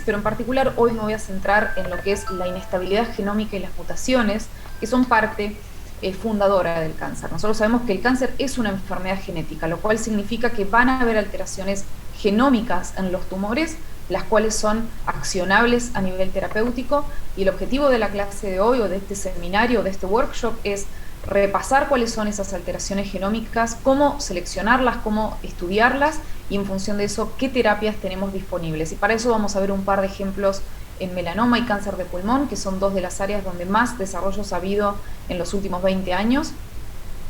pero en particular hoy me voy a centrar en lo que es la inestabilidad genómica y las mutaciones, que son parte fundadora del cáncer. Nosotros sabemos que el cáncer es una enfermedad genética, lo cual significa que van a haber alteraciones genómicas en los tumores, las cuales son accionables a nivel terapéutico, y el objetivo de la clase de hoy o de este seminario, de este workshop, es repasar cuáles son esas alteraciones genómicas, cómo seleccionarlas, cómo estudiarlas y en función de eso qué terapias tenemos disponibles. Y para eso vamos a ver un par de ejemplos en melanoma y cáncer de pulmón, que son dos de las áreas donde más desarrollos ha habido en los últimos 20 años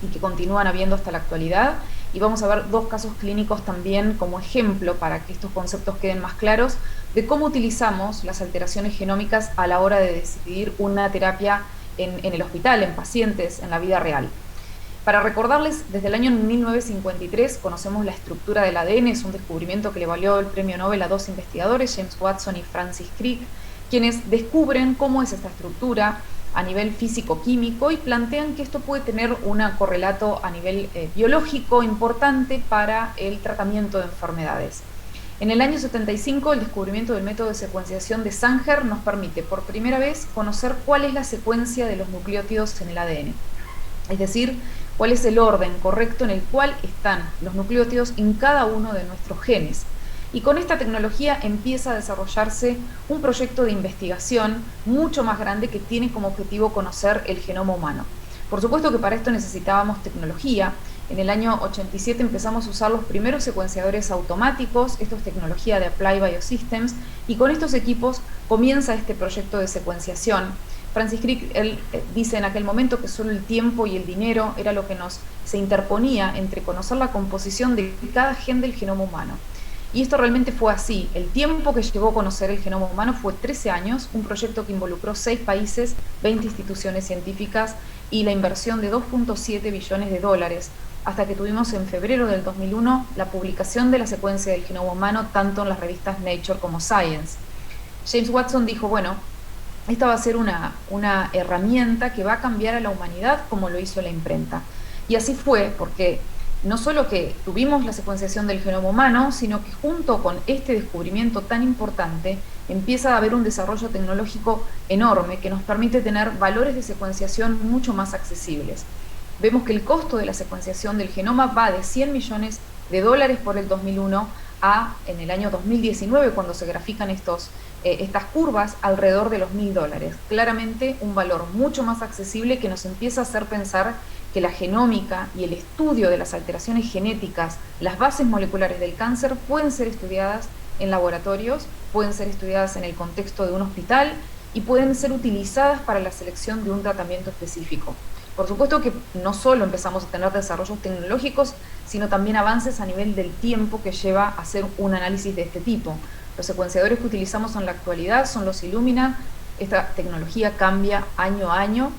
y que continúan habiendo hasta la actualidad. Y vamos a ver dos casos clínicos también como ejemplo para que estos conceptos queden más claros de cómo utilizamos las alteraciones genómicas a la hora de decidir una terapia en el hospital, en pacientes, en la vida real. Para recordarles, desde el año 1953 conocemos la estructura del ADN, es un descubrimiento que le valió el premio Nobel a dos investigadores, James Watson y Francis Crick, quienes descubren cómo es esta estructura a nivel físico-químico y plantean que esto puede tener un correlato a nivel biológico importante para el tratamiento de enfermedades. En el año 75, el descubrimiento del método de secuenciación de Sanger nos permite por primera vez conocer cuál es la secuencia de los nucleótidos en el ADN. Es decir, cuál es el orden correcto en el cual están los nucleótidos en cada uno de nuestros genes. Y con esta tecnología empieza a desarrollarse un proyecto de investigación mucho más grande que tiene como objetivo conocer el genoma humano. Por supuesto que para esto necesitábamos tecnología. En el año 87 empezamos a usar los primeros secuenciadores automáticos, esto es tecnología de Applied Biosystems, y con estos equipos comienza este proyecto de secuenciación. Francis Crick, él dice en aquel momento que solo el tiempo y el dinero era lo que se interponía entre conocer la composición de cada gen del genoma humano. Y esto realmente fue así. El tiempo que llevó a conocer el genoma humano fue 13 años, un proyecto que involucró 6 países, 20 instituciones científicas y la inversión de 2.7 billones de dólares, hasta que tuvimos en febrero del 2001 la publicación de la secuencia del genoma humano tanto en las revistas Nature como Science. James Watson dijo, bueno, esta va a ser una herramienta que va a cambiar a la humanidad como lo hizo la imprenta. Y así fue, porque no solo que tuvimos la secuenciación del genoma humano, sino que junto con este descubrimiento tan importante empieza a haber un desarrollo tecnológico enorme que nos permite tener valores de secuenciación mucho más accesibles. Vemos que el costo de la secuenciación del genoma va de 100 millones de dólares por el 2001 a, en el año 2019, cuando se grafican estas curvas, alrededor de los $1.000. Claramente un valor mucho más accesible que nos empieza a hacer pensar que la genómica y el estudio de las alteraciones genéticas, las bases moleculares del cáncer, pueden ser estudiadas en laboratorios, pueden ser estudiadas en el contexto de un hospital y pueden ser utilizadas para la selección de un tratamiento específico. Por supuesto que no solo empezamos a tener desarrollos tecnológicos, sino también avances a nivel del tiempo que lleva a hacer un análisis de este tipo. Los secuenciadores que utilizamos en la actualidad son los Illumina. Esta tecnología cambia año a año.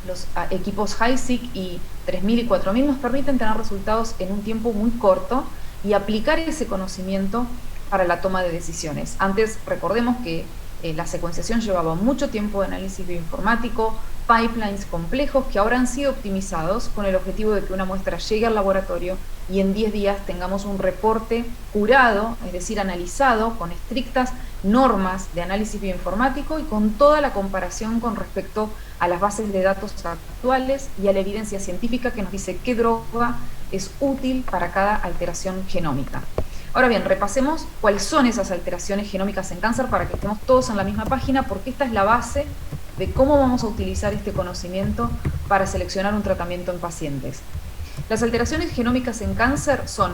Los equipos HiSeq y 3000 y 4000 nos permiten tener resultados en un tiempo muy corto y aplicar ese conocimiento para la toma de decisiones. Antes, recordemos que la secuenciación llevaba mucho tiempo de análisis bioinformático, pipelines complejos que ahora han sido optimizados con el objetivo de que una muestra llegue al laboratorio y en 10 días tengamos un reporte curado, es decir, analizado con estrictas normas de análisis bioinformático y con toda la comparación con respecto a las bases de datos actuales y a la evidencia científica que nos dice qué droga es útil para cada alteración genómica. Ahora bien, repasemos cuáles son esas alteraciones genómicas en cáncer para que estemos todos en la misma página, porque esta es la base de cómo vamos a utilizar este conocimiento para seleccionar un tratamiento en pacientes. Las alteraciones genómicas en cáncer son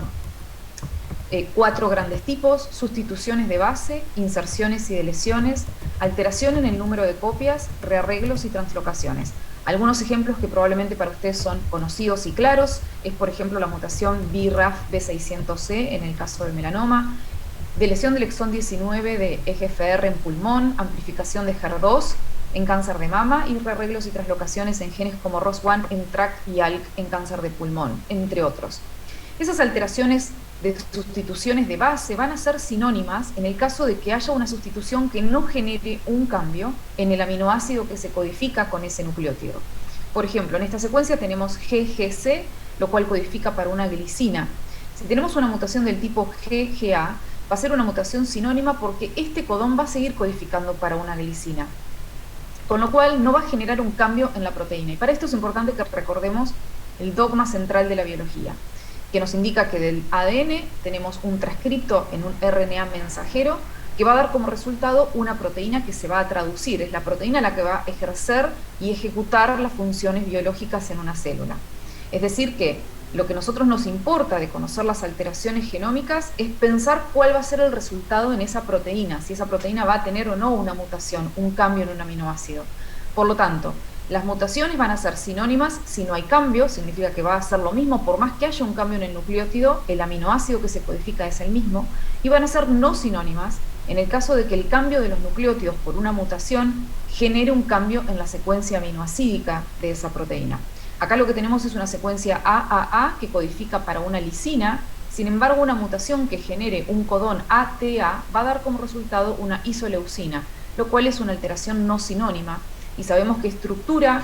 4 grandes tipos: sustituciones de base, inserciones y deleciones, alteración en el número de copias, rearreglos y translocaciones. Algunos ejemplos que probablemente para ustedes son conocidos y claros es, por ejemplo, la mutación BRAF V600C en el caso de melanoma, deleción del exón 19 de EGFR en pulmón, amplificación de HER2 en cáncer de mama y rearreglos y translocaciones en genes como ROS1 en TRAC y ALK en cáncer de pulmón, entre otros. Esas alteraciones de sustituciones de base van a ser sinónimas en el caso de que haya una sustitución que no genere un cambio en el aminoácido que se codifica con ese nucleótido. Por ejemplo, en esta secuencia tenemos GGC, lo cual codifica para una glicina. Si tenemos una mutación del tipo GGA, va a ser una mutación sinónima porque este codón va a seguir codificando para una glicina, con lo cual no va a generar un cambio en la proteína. Y para esto es importante que recordemos el dogma central de la biología, que nos indica que del ADN tenemos un transcripto en un RNA mensajero que va a dar como resultado una proteína que se va a traducir. Es la proteína la que va a ejercer y ejecutar las funciones biológicas en una célula. Es decir que lo que a nosotros nos importa de conocer las alteraciones genómicas es pensar cuál va a ser el resultado en esa proteína, si esa proteína va a tener o no una mutación, un cambio en un aminoácido. Por lo tanto, las mutaciones van a ser sinónimas si no hay cambio, significa que va a ser lo mismo, por más que haya un cambio en el nucleótido, el aminoácido que se codifica es el mismo, y van a ser no sinónimas en el caso de que el cambio de los nucleótidos por una mutación genere un cambio en la secuencia aminoácidica de esa proteína. Acá lo que tenemos es una secuencia AAA que codifica para una lisina, sin embargo una mutación que genere un codón ATA va a dar como resultado una isoleucina, lo cual es una alteración no sinónima, y sabemos que estructura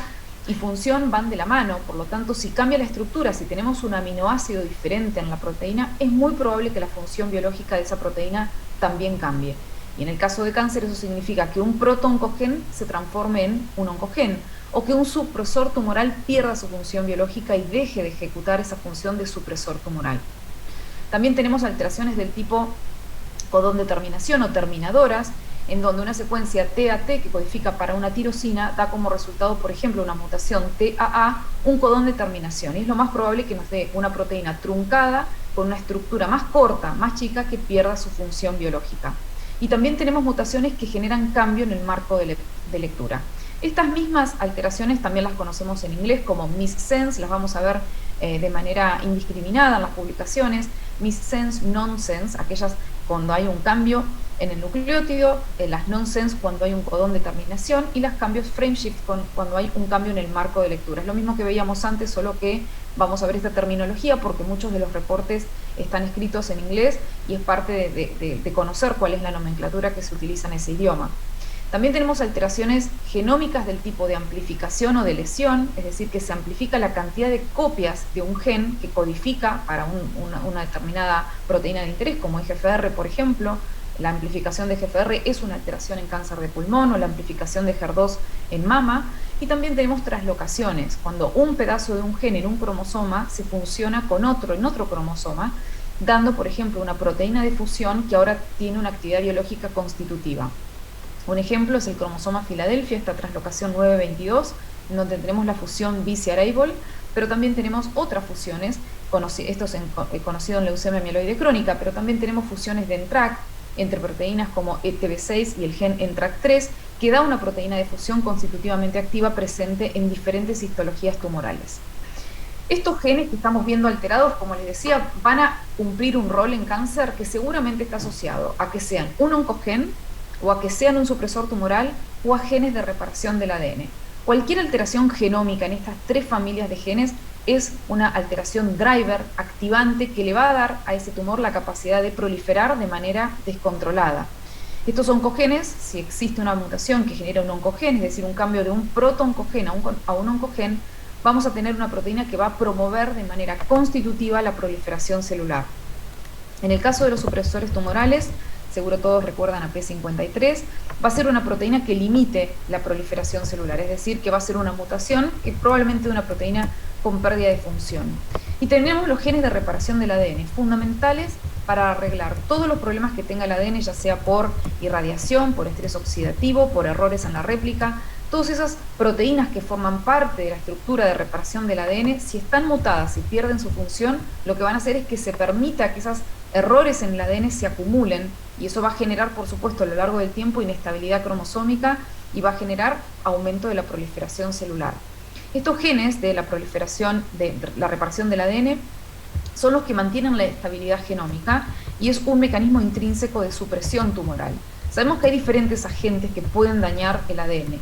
y función van de la mano, por lo tanto si cambia la estructura, si tenemos un aminoácido diferente en la proteína, es muy probable que la función biológica de esa proteína también cambie. Y en el caso de cáncer eso significa que un proto-oncogen se transforme en un oncogen, o que un supresor tumoral pierda su función biológica y deje de ejecutar esa función de supresor tumoral. También tenemos alteraciones del tipo codón de terminación o terminadoras, en donde una secuencia TAT que codifica para una tirosina da como resultado, por ejemplo, una mutación TAA, un codón de terminación. Y es lo más probable que nos dé una proteína truncada con una estructura más corta, más chica, que pierda su función biológica. Y también tenemos mutaciones que generan cambio en el marco de lectura. Estas mismas alteraciones también las conocemos en inglés como missense, las vamos a ver de manera indiscriminada en las publicaciones, missense, nonsense, aquellas cuando hay un cambio en el nucleótido, las nonsense cuando hay un codón de terminación, y las cambios frameshift cuando hay un cambio en el marco de lectura. Es lo mismo que veíamos antes, solo que vamos a ver esta terminología porque muchos de los reportes están escritos en inglés y es parte de conocer cuál es la nomenclatura que se utiliza en ese idioma. También tenemos alteraciones genómicas del tipo de amplificación o de lesión, es decir, que se amplifica la cantidad de copias de un gen que codifica para una determinada proteína de interés, como EGFR, por ejemplo. La amplificación de EGFR es una alteración en cáncer de pulmón, o la amplificación de HER2 en mama. Y también tenemos translocaciones, cuando un pedazo de un gen en un cromosoma se fusiona con otro en otro cromosoma, dando, por ejemplo, una proteína de fusión que ahora tiene una actividad biológica constitutiva. Un ejemplo es el cromosoma Filadelfia, esta translocación 922, en donde tenemos la fusión BCR-ABL, pero también tenemos otras fusiones, esto es conocido en leucemia mieloide crónica, pero también tenemos fusiones de NTRK entre proteínas como ETB6 y el gen NTRK3, que da una proteína de fusión constitutivamente activa presente en diferentes histologías tumorales. Estos genes que estamos viendo alterados, como les decía, van a cumplir un rol en cáncer que seguramente está asociado a que sean un oncogen, o a que sean un supresor tumoral, o a genes de reparación del ADN. Cualquier alteración genómica en estas tres familias de genes es una alteración driver, activante, que le va a dar a ese tumor la capacidad de proliferar de manera descontrolada. Estos oncogenes, si existe una mutación que genera un oncogen, es decir, un cambio de un proto-oncogen a un oncogen, vamos a tener una proteína que va a promover de manera constitutiva la proliferación celular. En el caso de los supresores tumorales, seguro todos recuerdan a P53, va a ser una proteína que limite la proliferación celular, es decir, que va a ser una mutación que probablemente una proteína con pérdida de función. Y tenemos los genes de reparación del ADN, fundamentales para arreglar todos los problemas que tenga el ADN, ya sea por irradiación, por estrés oxidativo, por errores en la réplica. Todas esas proteínas que forman parte de la estructura de reparación del ADN, si están mutadas y pierden su función, lo que van a hacer es que se permita que esos errores en el ADN se acumulen, y eso va a generar, por supuesto, a lo largo del tiempo inestabilidad cromosómica y va a generar aumento de la proliferación celular. Estos genes de la proliferación, de la reparación del ADN, son los que mantienen la estabilidad genómica y es un mecanismo intrínseco de supresión tumoral. Sabemos que hay diferentes agentes que pueden dañar el ADN.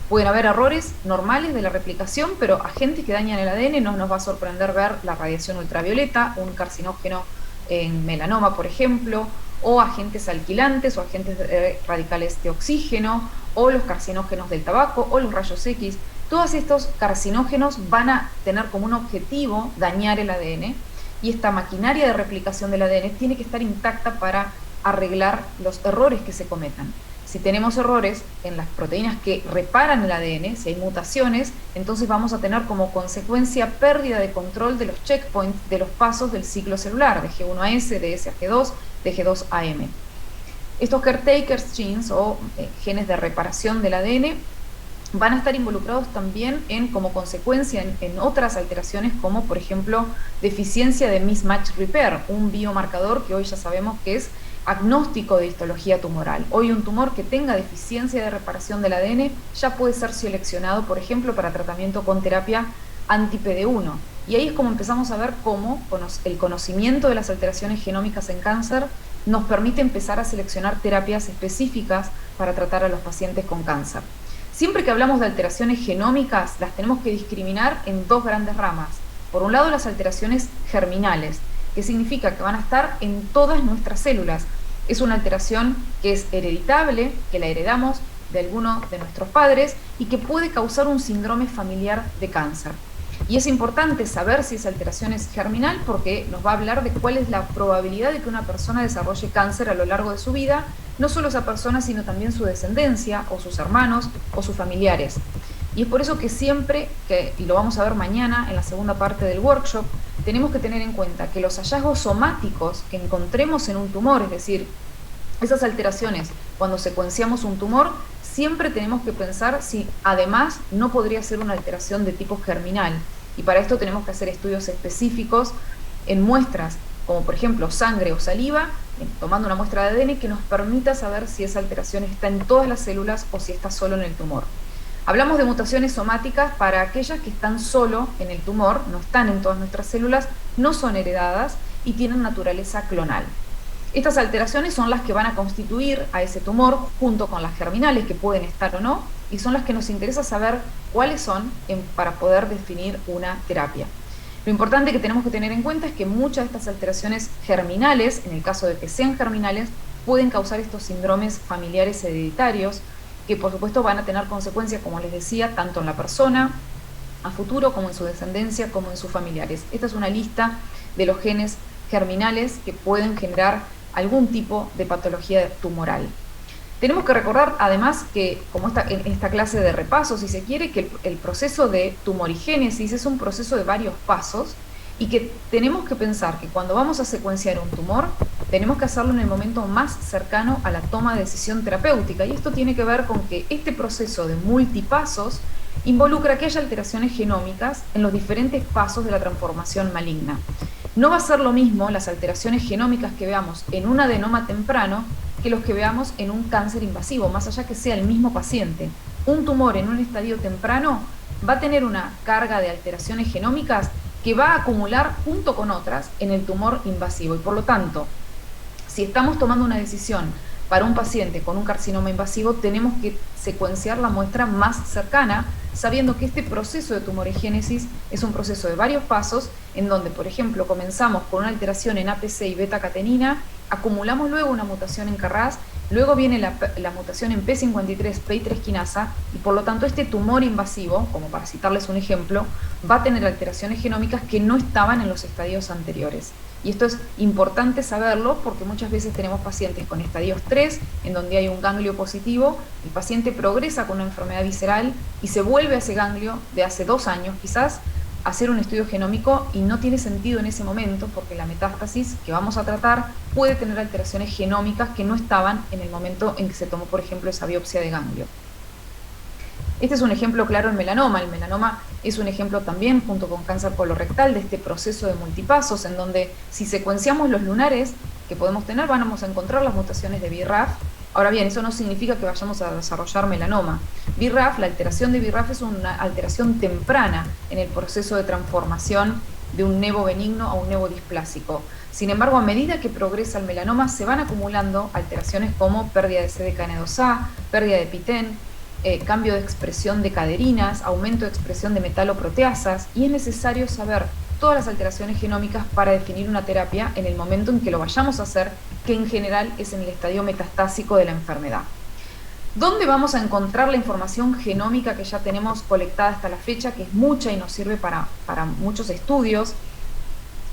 Pueden haber errores normales de la replicación, pero agentes que dañan el ADN no nos va a sorprender ver la radiación ultravioleta, un carcinógeno en melanoma, por ejemplo, o agentes alquilantes o agentes radicales de oxígeno, o los carcinógenos del tabaco, o los rayos X. Todos estos carcinógenos van a tener como un objetivo dañar el ADN, y esta maquinaria de replicación del ADN tiene que estar intacta para arreglar los errores que se cometan. Si tenemos errores en las proteínas que reparan el ADN, si hay mutaciones, entonces vamos a tener como consecuencia pérdida de control de los checkpoints de los pasos del ciclo celular, de G1S, de S a G2, de G2 a M. Estos caretakers genes o genes de reparación del ADN van a estar involucrados también como consecuencia en otras alteraciones, como por ejemplo deficiencia de mismatch repair, un biomarcador que hoy ya sabemos que es agnóstico de histología tumoral. Hoy un tumor que tenga deficiencia de reparación del ADN ya puede ser seleccionado, por ejemplo, para tratamiento con terapia anti-PD1. Y ahí es como empezamos a ver cómo el conocimiento de las alteraciones genómicas en cáncer nos permite empezar a seleccionar terapias específicas para tratar a los pacientes con cáncer. Siempre que hablamos de alteraciones genómicas, las tenemos que discriminar en dos grandes ramas. Por un lado, las alteraciones germinales, que significa que van a estar en todas nuestras células. Es una alteración que es hereditable, que la heredamos de alguno de nuestros padres y que puede causar un síndrome familiar de cáncer. Y es importante saber si esa alteración es germinal porque nos va a hablar de cuál es la probabilidad de que una persona desarrolle cáncer a lo largo de su vida, no solo esa persona, sino también su descendencia, o sus hermanos, o sus familiares. Y es por eso que siempre, y lo vamos a ver mañana en la segunda parte del workshop, tenemos que tener en cuenta que los hallazgos somáticos que encontremos en un tumor, es decir, esas alteraciones, cuando secuenciamos un tumor, siempre tenemos que pensar si además no podría ser una alteración de tipo germinal. Y para esto tenemos que hacer estudios específicos en muestras, como por ejemplo sangre o saliva, tomando una muestra de ADN que nos permita saber si esa alteración está en todas las células o si está solo en el tumor. Hablamos de mutaciones somáticas para aquellas que están solo en el tumor, no están en todas nuestras células, no son heredadas y tienen naturaleza clonal. Estas alteraciones son las que van a constituir a ese tumor junto con las germinales que pueden estar o no, y son las que nos interesa saber cuáles son para poder definir una terapia. Lo importante que tenemos que tener en cuenta es que muchas de estas alteraciones germinales, en el caso de que sean germinales, pueden causar estos síndromes familiares hereditarios, que por supuesto van a tener consecuencias, como les decía, tanto en la persona a futuro como en su descendencia, como en sus familiares. Esta es una lista de los genes germinales que pueden generar algún tipo de patología tumoral. Tenemos que recordar además que, como en esta clase de repaso, si se quiere, que el proceso de tumorigénesis es un proceso de varios pasos y que tenemos que pensar que cuando vamos a secuenciar un tumor, tenemos que hacerlo en el momento más cercano a la toma de decisión terapéutica. Y esto tiene que ver con que este proceso de multipasos involucra que haya alteraciones genómicas en los diferentes pasos de la transformación maligna. No va a ser lo mismo las alteraciones genómicas que veamos en un adenoma temprano que los que veamos en un cáncer invasivo, más allá que sea el mismo paciente. Un tumor en un estadio temprano va a tener una carga de alteraciones genómicas que va a acumular junto con otras en el tumor invasivo. Y por lo tanto, si estamos tomando una decisión para un paciente con un carcinoma invasivo, tenemos que secuenciar la muestra más cercana, sabiendo que este proceso de tumorigénesis es un proceso de varios pasos, en donde, por ejemplo, comenzamos con una alteración en APC y beta-catenina, acumulamos luego una mutación en Carras, luego viene la mutación en P53, PI3 quinasa, y por lo tanto este tumor invasivo, como para citarles un ejemplo, va a tener alteraciones genómicas que no estaban en los estadios anteriores. Y esto es importante saberlo porque muchas veces tenemos pacientes con estadios 3, en donde hay un ganglio positivo, el paciente progresa con una enfermedad visceral y se vuelve a ese ganglio de hace 2 años quizás a hacer un estudio genómico y no tiene sentido en ese momento porque la metástasis que vamos a tratar puede tener alteraciones genómicas que no estaban en el momento en que se tomó, por ejemplo, esa biopsia de ganglio. Este es un ejemplo claro en melanoma. El melanoma es un ejemplo también, junto con cáncer colorectal, de este proceso de multipasos, en donde si secuenciamos los lunares que podemos tener, vamos a encontrar las mutaciones de BRAF. Ahora bien, eso no significa que vayamos a desarrollar melanoma. BRAF, la alteración de BRAF es una alteración temprana en el proceso de transformación de un nevo benigno a un nevo displásico. Sin embargo, a medida que progresa el melanoma, se van acumulando alteraciones como pérdida de CDKN2A, pérdida de PTEN, cambio de expresión de caderinas, aumento de expresión de metaloproteasas, y es necesario saber todas las alteraciones genómicas para definir una terapia en el momento en que lo vayamos a hacer, que en general es en el estadio metastásico de la enfermedad. ¿Dónde vamos a encontrar la información genómica que ya tenemos colectada hasta la fecha, que es mucha y nos sirve para muchos estudios,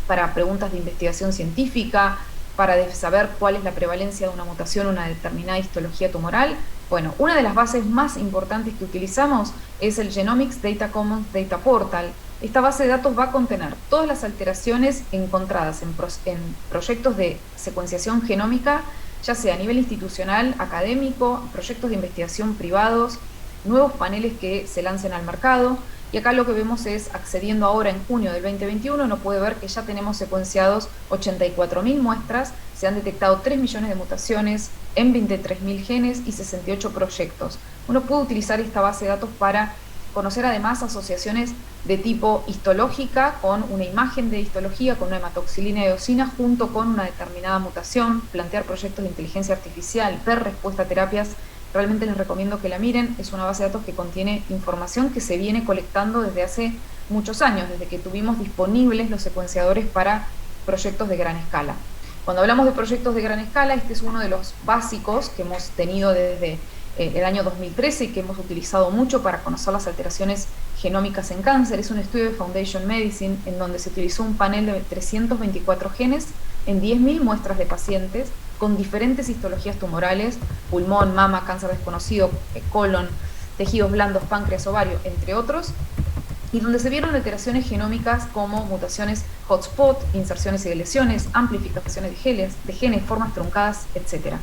para preguntas de investigación científica, para saber cuál es la prevalencia de una mutación, una determinada histología tumoral? Bueno, una de las bases más importantes que utilizamos es el Genomics Data Commons Data Portal. Esta base de datos va a contener todas las alteraciones encontradas en proyectos de secuenciación genómica, ya sea a nivel institucional, académico, proyectos de investigación privados, nuevos paneles que se lancen al mercado. Y acá lo que vemos es, accediendo ahora en junio del 2021, uno puede ver que ya tenemos secuenciados 84.000 muestras, se han detectado 3 millones de mutaciones en 23.000 genes y 68 proyectos. Uno puede utilizar esta base de datos para conocer además asociaciones de tipo histológica, con una imagen de histología, con una hematoxilina y eosina, junto con una determinada mutación, plantear proyectos de inteligencia artificial, ver respuesta a terapias. Realmente les recomiendo que la miren. Es una base de datos que contiene información que se viene colectando desde hace muchos años, desde que tuvimos disponibles los secuenciadores para proyectos de gran escala. Cuando hablamos de proyectos de gran escala, este es uno de los básicos que hemos tenido desde el año 2013 y que hemos utilizado mucho para conocer las alteraciones genómicas en cáncer. Es un estudio de Foundation Medicine en donde se utilizó un panel de 324 genes en 10.000 muestras de pacientes con diferentes histologías tumorales: pulmón, mama, cáncer desconocido, colon, tejidos blandos, páncreas, ovario, entre otros, y donde se vieron alteraciones genómicas como mutaciones hotspot, inserciones y deleciones, amplificaciones de genes, formas truncadas, etc.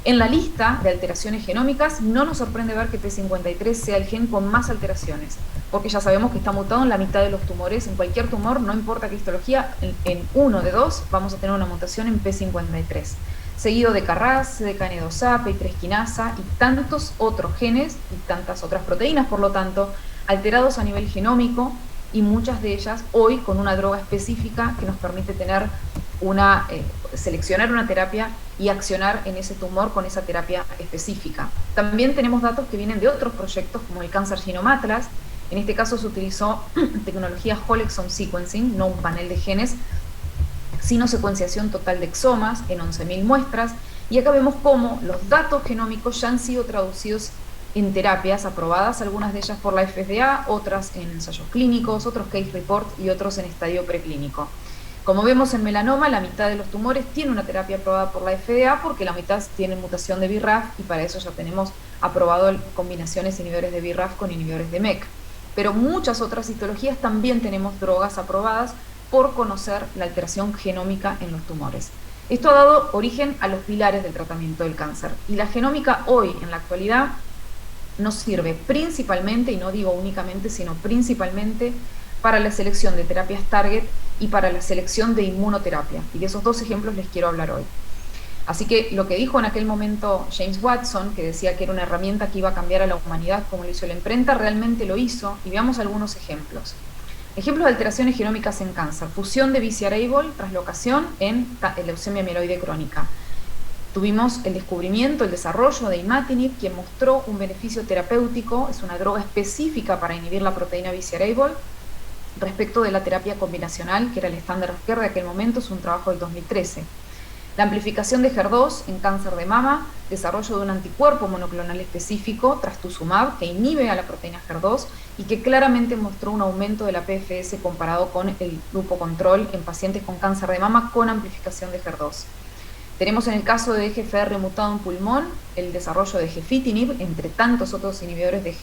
En la lista de alteraciones genómicas no nos sorprende ver que P53 sea el gen con más alteraciones, porque ya sabemos que está mutado en la mitad de los tumores. En cualquier tumor, no importa qué histología, en uno de dos vamos a tener una mutación en P53, seguido de Carras, de CAN2A, P3 quinasa y tantos otros genes y tantas otras proteínas, por lo tanto, alterados a nivel genómico, y muchas de ellas hoy con una droga específica que nos permite tener seleccionar una terapia y accionar en ese tumor con esa terapia específica. También tenemos datos que vienen de otros proyectos, como el Cancer Genome Atlas. En este caso se utilizó tecnología Whole Exome Sequencing, no un panel de genes, sino secuenciación total de exomas en 11.000 muestras. Y acá vemos cómo los datos genómicos ya han sido traducidos en terapias aprobadas, algunas de ellas por la FDA, otras en ensayos clínicos, otros case report y otros en estadio preclínico. Como vemos en melanoma, la mitad de los tumores tiene una terapia aprobada por la FDA porque la mitad tiene mutación de BRAF, y para eso ya tenemos aprobado combinaciones inhibidores de BRAF con inhibidores de MEK. Pero muchas otras histologías también tenemos drogas aprobadas por conocer la alteración genómica en los tumores. Esto ha dado origen a los pilares del tratamiento del cáncer, y la genómica hoy, en la actualidad, nos sirve principalmente, y no digo únicamente, sino principalmente, para la selección de terapias target y para la selección de inmunoterapia. Y de esos dos ejemplos les quiero hablar hoy. Así que lo que dijo en aquel momento James Watson, que decía que era una herramienta que iba a cambiar a la humanidad como lo hizo la imprenta, realmente lo hizo, y veamos algunos ejemplos. Ejemplos de alteraciones genómicas en cáncer: fusión de BCR-ABL, translocación en leucemia mieloide crónica. Tuvimos el descubrimiento, el desarrollo de imatinib, quien mostró un beneficio terapéutico. Es una droga específica para inhibir la proteína BCR-ABL respecto de la terapia combinacional, que era el estándar de care de aquel momento. Es un trabajo del 2013. La amplificación de HER2 en cáncer de mama, desarrollo de un anticuerpo monoclonal específico, trastuzumab, que inhibe a la proteína HER2 y que claramente mostró un aumento de la PFS comparado con el grupo control en pacientes con cáncer de mama con amplificación de HER2. Tenemos en el caso de EGFR mutado en pulmón el desarrollo de gefitinib, entre tantos otros inhibidores de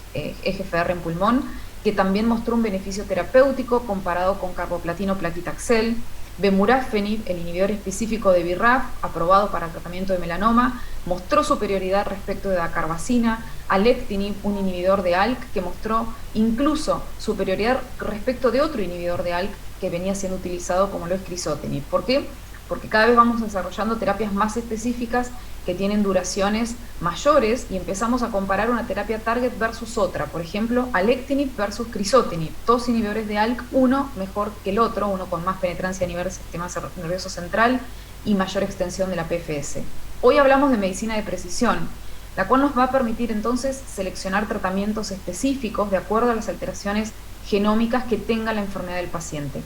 EGFR en pulmón, que también mostró un beneficio terapéutico comparado con carboplatino plaquitaxel. Bemurafenib, el inhibidor específico de BRAF, aprobado para el tratamiento de melanoma, mostró superioridad respecto de dacarbazina. Alectinib, un inhibidor de ALK, que mostró incluso superioridad respecto de otro inhibidor de ALK que venía siendo utilizado, como lo es crizotinib. ¿Por qué? Porque cada vez vamos desarrollando terapias más específicas que tienen duraciones mayores y empezamos a comparar una terapia target versus otra. Por ejemplo, alectinib versus crizotinib, dos inhibidores de ALK, uno mejor que el otro, uno con más penetrancia a nivel del sistema nervioso central y mayor extensión de la PFS. Hoy hablamos de medicina de precisión, la cual nos va a permitir entonces seleccionar tratamientos específicos de acuerdo a las alteraciones genómicas que tenga la enfermedad del paciente.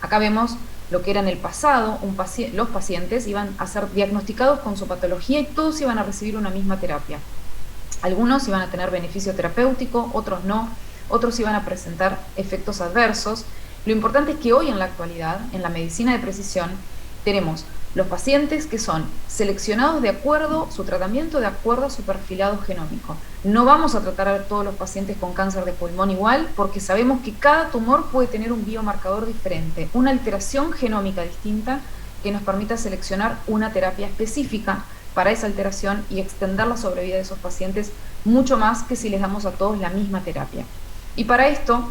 Acá vemos lo que era en el pasado: los pacientes iban a ser diagnosticados con su patología y todos iban a recibir una misma terapia. Algunos iban a tener beneficio terapéutico, otros no, otros iban a presentar efectos adversos. Lo importante es que hoy, en la actualidad, en la medicina de precisión, tenemos Los pacientes que son seleccionados de acuerdo, su tratamiento de acuerdo a su perfilado genómico. No vamos a tratar a todos los pacientes con cáncer de pulmón igual, porque sabemos que cada tumor puede tener un biomarcador diferente, una alteración genómica distinta que nos permita seleccionar una terapia específica para esa alteración y extender la sobrevida de esos pacientes mucho más que si les damos a todos la misma terapia. Y para esto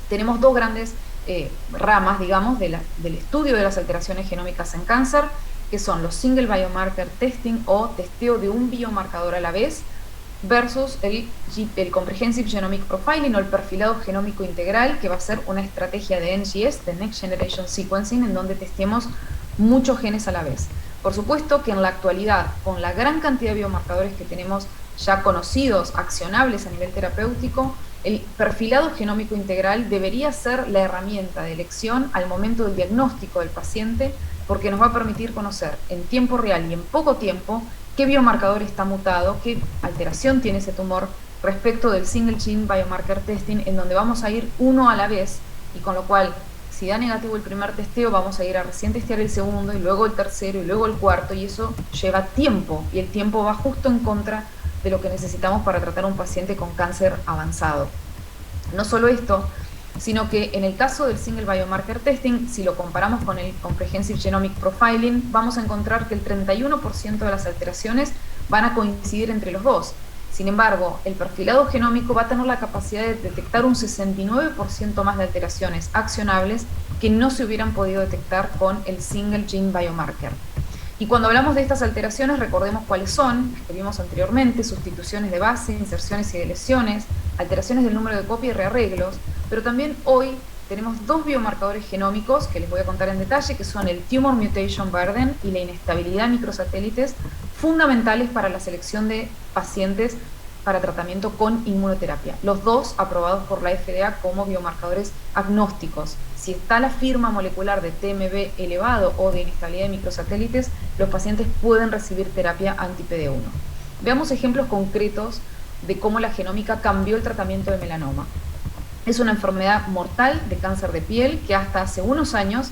tenemos dos grandes ramas, digamos, del estudio de las alteraciones genómicas en cáncer, que son los single biomarker testing o testeo de un biomarcador a la vez, versus el Comprehensive Genomic Profiling o el perfilado genómico integral, que va a ser una estrategia de NGS, de Next Generation Sequencing, en donde testemos muchos genes a la vez. Por supuesto que en la actualidad, con la gran cantidad de biomarcadores que tenemos ya conocidos, accionables a nivel terapéutico, el perfilado genómico integral debería ser la herramienta de elección al momento del diagnóstico del paciente, porque nos va a permitir conocer en tiempo real y en poco tiempo qué biomarcador está mutado, qué alteración tiene ese tumor respecto del single gene biomarker testing, en donde vamos a ir uno a la vez, y con lo cual, si da negativo el primer testeo, vamos a ir a recién testear el segundo, y luego el tercero, y luego el cuarto, y eso lleva tiempo, y el tiempo va justo en contra de lo que necesitamos para tratar a un paciente con cáncer avanzado. No solo esto, sino que en el caso del single biomarker testing, si lo comparamos con el Comprehensive Genomic Profiling, vamos a encontrar que el 31% de las alteraciones van a coincidir entre los dos. Sin embargo, el perfilado genómico va a tener la capacidad de detectar un 69% más de alteraciones accionables que no se hubieran podido detectar con el single gene biomarker. Y cuando hablamos de estas alteraciones, recordemos cuáles son, las que vimos anteriormente: sustituciones de base, inserciones y deleciones, alteraciones del número de copia y rearreglos, pero también hoy tenemos dos biomarcadores genómicos que les voy a contar en detalle, que son el Tumor Mutation Burden y la inestabilidad de microsatélites, fundamentales para la selección de pacientes para tratamiento con inmunoterapia. Los dos aprobados por la FDA como biomarcadores agnósticos. Si está la firma molecular de TMB elevado o de inestabilidad de microsatélites, los pacientes pueden recibir terapia anti-PD1. Veamos ejemplos concretos de cómo la genómica cambió el tratamiento de melanoma. Es una enfermedad mortal de cáncer de piel que hasta hace unos años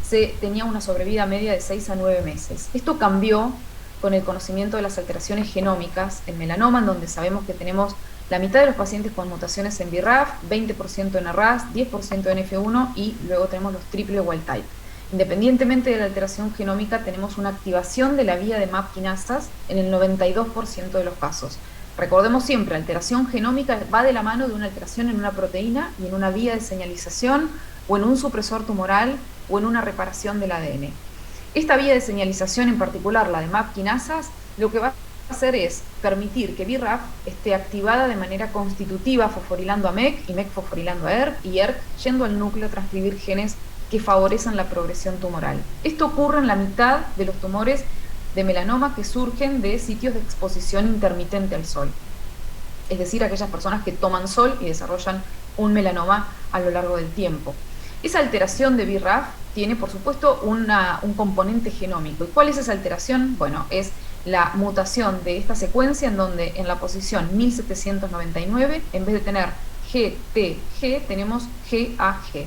se tenía una sobrevida media de 6 a 9 meses. Esto cambió con el conocimiento de las alteraciones genómicas en melanoma, en donde sabemos que tenemos la mitad de los pacientes con mutaciones en BRAF, 20% en RAS, 10% en F1 y luego tenemos los triple wild type. Independientemente de la alteración genómica, tenemos una activación de la vía de MAP quinasas en el 92% de los casos. Recordemos siempre, alteración genómica va de la mano de una alteración en una proteína y en una vía de señalización o en un supresor tumoral o en una reparación del ADN. Esta vía de señalización, en particular la de MAP quinasas, lo que va a hacer es permitir que BRAF esté activada de manera constitutiva, fosforilando a MEK y MEK fosforilando a ERK y ERK yendo al núcleo a transcribir genes que favorecen la progresión tumoral. Esto ocurre en la mitad de los tumores de melanoma que surgen de sitios de exposición intermitente al sol, es decir, aquellas personas que toman sol y desarrollan un melanoma a lo largo del tiempo. Esa alteración de BRAF tiene, por supuesto, un componente genómico. ¿Y cuál es esa alteración? Bueno, es la mutación de esta secuencia en donde en la posición 1799, en vez de tener GTG, tenemos GAG.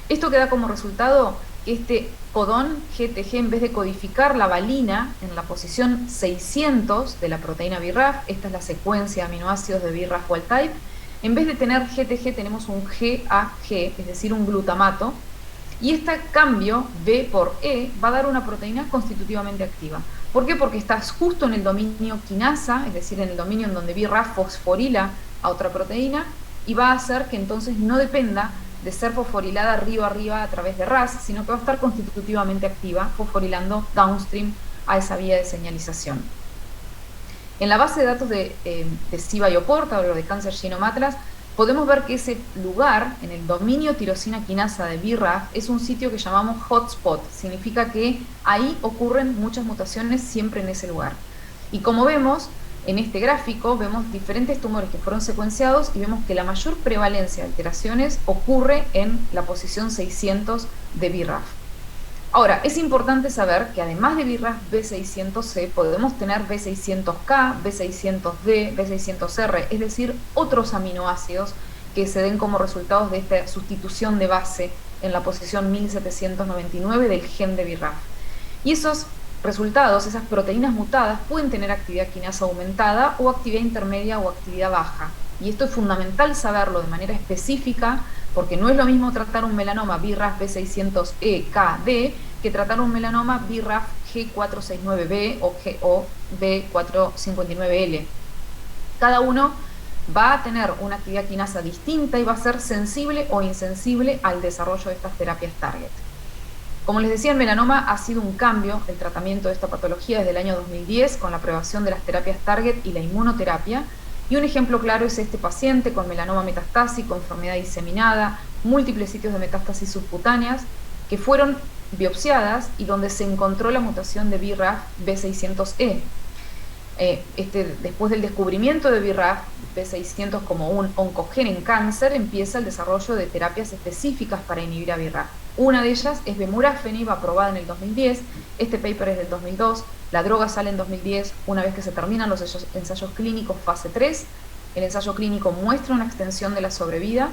Esto queda como resultado que este codón GTG, en vez de codificar la valina en la posición 600 de la proteína BRAF, esta es la secuencia de aminoácidos de BRAF wild type, en vez de tener GTG tenemos un GAG, es decir, un glutamato, y este cambio B por E va a dar una proteína constitutivamente activa. ¿Por qué? Porque estás justo en el dominio quinasa, es decir, en el dominio en donde BRAF fosforila a otra proteína, y va a hacer que entonces no dependa de ser fosforilada arriba a través de RAS, sino que va a estar constitutivamente activa, fosforilando downstream a esa vía de señalización. En la base de datos de CBioPortal o de Cancer Genome Atlas, podemos ver que ese lugar, en el dominio tirosina quinasa de BRAF, es un sitio que llamamos hotspot. Significa que ahí ocurren muchas mutaciones siempre en ese lugar. Y como vemos, en este gráfico vemos diferentes tumores que fueron secuenciados y vemos que la mayor prevalencia de alteraciones ocurre en la posición 600 de BRAF. Ahora, es importante saber que además de BRAF B600C, podemos tener B600K, B600D, B600R, es decir, otros aminoácidos que se den como resultados de esta sustitución de base en la posición 1799 del gen de BRAF. Y esos resultados, esas proteínas mutadas, pueden tener actividad quinasa aumentada o actividad intermedia o actividad baja. Y esto es fundamental saberlo de manera específica, porque no es lo mismo tratar un melanoma BRAF B600E-KD que tratar un melanoma BRAF G469B o B459L. Cada uno va a tener una actividad quinasa distinta y va a ser sensible o insensible al desarrollo de estas terapias target. Como les decía, el melanoma ha sido un cambio el tratamiento de esta patología desde el año 2010 con la aprobación de las terapias target y la inmunoterapia. Y un ejemplo claro es este paciente con melanoma metastásico, enfermedad diseminada, múltiples sitios de metástasis subcutáneas que fueron biopsiadas y donde se encontró la mutación de BRAF B600E. Después del descubrimiento de BRAF B600 como un oncogen en cáncer, empieza el desarrollo de terapias específicas para inhibir a BRAF. Una de ellas es Bemurafenib, aprobada en el 2010, este paper es del 2002, la droga sale en 2010, una vez que se terminan los ensayos clínicos fase 3, el ensayo clínico muestra una extensión de la sobrevida,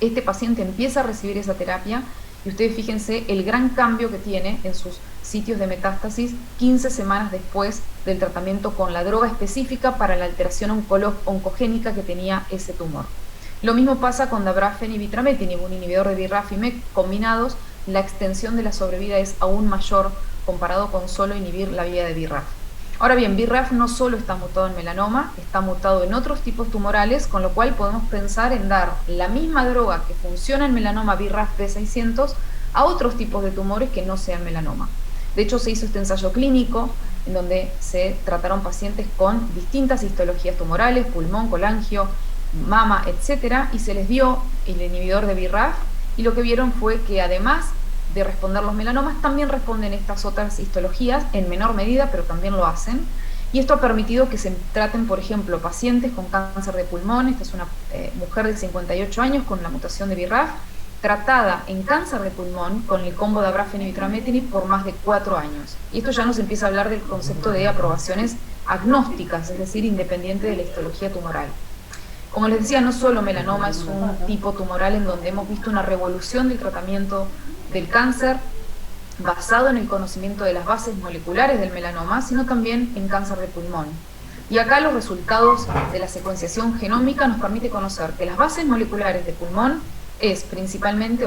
este paciente empieza a recibir esa terapia y ustedes fíjense el gran cambio que tiene en sus sitios de metástasis 15 semanas después del tratamiento con la droga específica para la alteración oncogénica que tenía ese tumor. Lo mismo pasa con Dabrafenib y Trametinib, un inhibidor de BRAF y MEK combinados, la extensión de la sobrevida es aún mayor comparado con solo inhibir la vía de BRAF. Ahora bien, BRAF no solo está mutado en melanoma, está mutado en otros tipos tumorales, con lo cual podemos pensar en dar la misma droga que funciona en melanoma BRAF B600 a otros tipos de tumores que no sean melanoma. De hecho, se hizo este ensayo clínico en donde se trataron pacientes con distintas histologías tumorales, pulmón, colangio, mama, etcétera, y se les dio el inhibidor de BRAF y lo que vieron fue que además de responder los melanomas, también responden estas otras histologías en menor medida, pero también lo hacen. Y esto ha permitido que se traten, por ejemplo, pacientes con cáncer de pulmón. Esta es una mujer de 58 años con la mutación de BRAF, tratada en cáncer de pulmón con el combo de Dabrafenib y Trametinib por más de 4 años. Y esto ya nos empieza a hablar del concepto de aprobaciones agnósticas, es decir, independiente de la histología tumoral. Como les decía, no solo melanoma es un tipo tumoral en donde hemos visto una revolución del tratamiento del cáncer basado en el conocimiento de las bases moleculares del melanoma, sino también en cáncer de pulmón. Y acá los resultados de la secuenciación genómica nos permite conocer que las bases moleculares de pulmón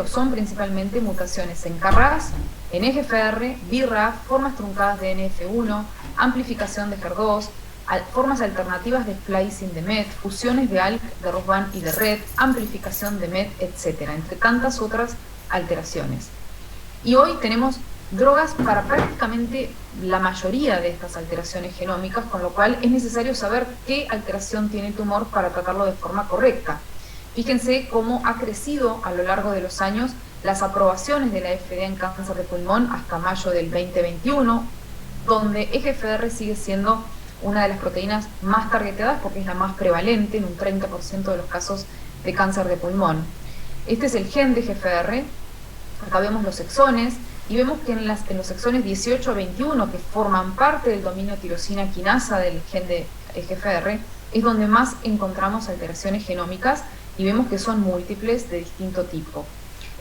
son principalmente mutaciones en KRAS, en EGFR, BRAF, formas truncadas de NF1, amplificación de HER2, formas alternativas de splicing de MET, fusiones de ALK, de ROS1 y de RET, amplificación de MET, etc., entre tantas otras alteraciones. Y hoy tenemos drogas para prácticamente la mayoría de estas alteraciones genómicas, con lo cual es necesario saber qué alteración tiene el tumor para tratarlo de forma correcta. Fíjense cómo ha crecido a lo largo de los años las aprobaciones de la FDA en cáncer de pulmón hasta mayo del 2021, donde EGFR sigue siendo una de las proteínas más targeteadas porque es la más prevalente en un 30% de los casos de cáncer de pulmón. Este es el gen de EGFR, acá vemos los exones, y vemos que en los exones 18 a 21, que forman parte del dominio tirosina quinasa del gen de EGFR, es donde más encontramos alteraciones genómicas y vemos que son múltiples de distinto tipo.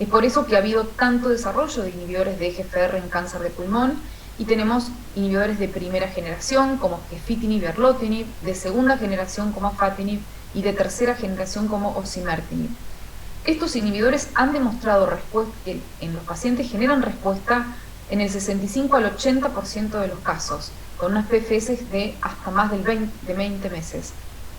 Es por eso que ha habido tanto desarrollo de inhibidores de EGFR en cáncer de pulmón, y tenemos inhibidores de primera generación como Gefitinib y Erlotinib, de segunda generación como Afatinib y de tercera generación como Osimertinib. Estos inhibidores han demostrado que en los pacientes generan respuesta en el 65 al 80% de los casos, con unas PFS de hasta más de 20 meses.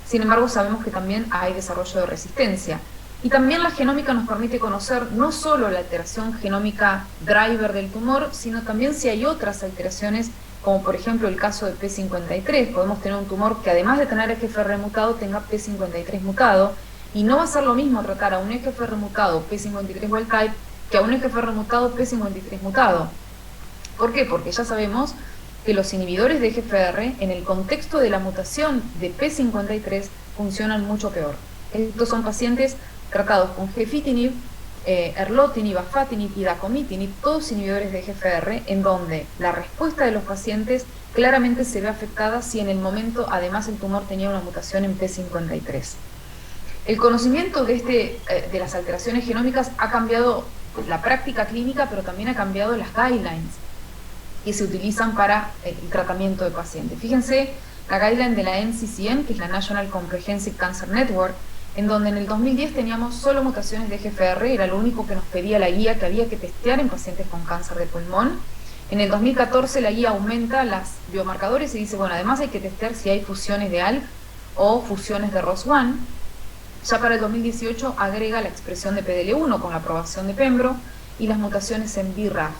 Sin embargo, sabemos que también hay desarrollo de resistencia. Y también la genómica nos permite conocer no solo la alteración genómica driver del tumor, sino también si hay otras alteraciones, como por ejemplo el caso de P53. Podemos tener un tumor que además de tener EGFR mutado, tenga P53 mutado, y no va a ser lo mismo tratar a un EGFR mutado P53 wild type que a un EGFR mutado P53 mutado. ¿Por qué? Porque ya sabemos que los inhibidores de EGFR en el contexto de la mutación de P53 funcionan mucho peor. Estos son pacientes tratados con Gefitinib, Erlotinib, Afatinib y Dacomitinib, todos inhibidores de EGFR, en donde la respuesta de los pacientes claramente se ve afectada si en el momento además el tumor tenía una mutación en P53. El conocimiento de las alteraciones genómicas ha cambiado la práctica clínica, pero también ha cambiado las guidelines. que se utilizan para el tratamiento de pacientes. Fíjense la guideline de la NCCN, que es la National Comprehensive Cancer Network, en donde en el 2010 teníamos solo mutaciones de EGFR, era lo único que nos pedía la guía que había que testear en pacientes con cáncer de pulmón. En el 2014 la guía aumenta los biomarcadores y dice, bueno, además hay que testear si hay fusiones de ALK o fusiones de ROS1. Ya para el 2018 agrega la expresión de PDL1 con la aprobación de Pembro y las mutaciones en BRAF.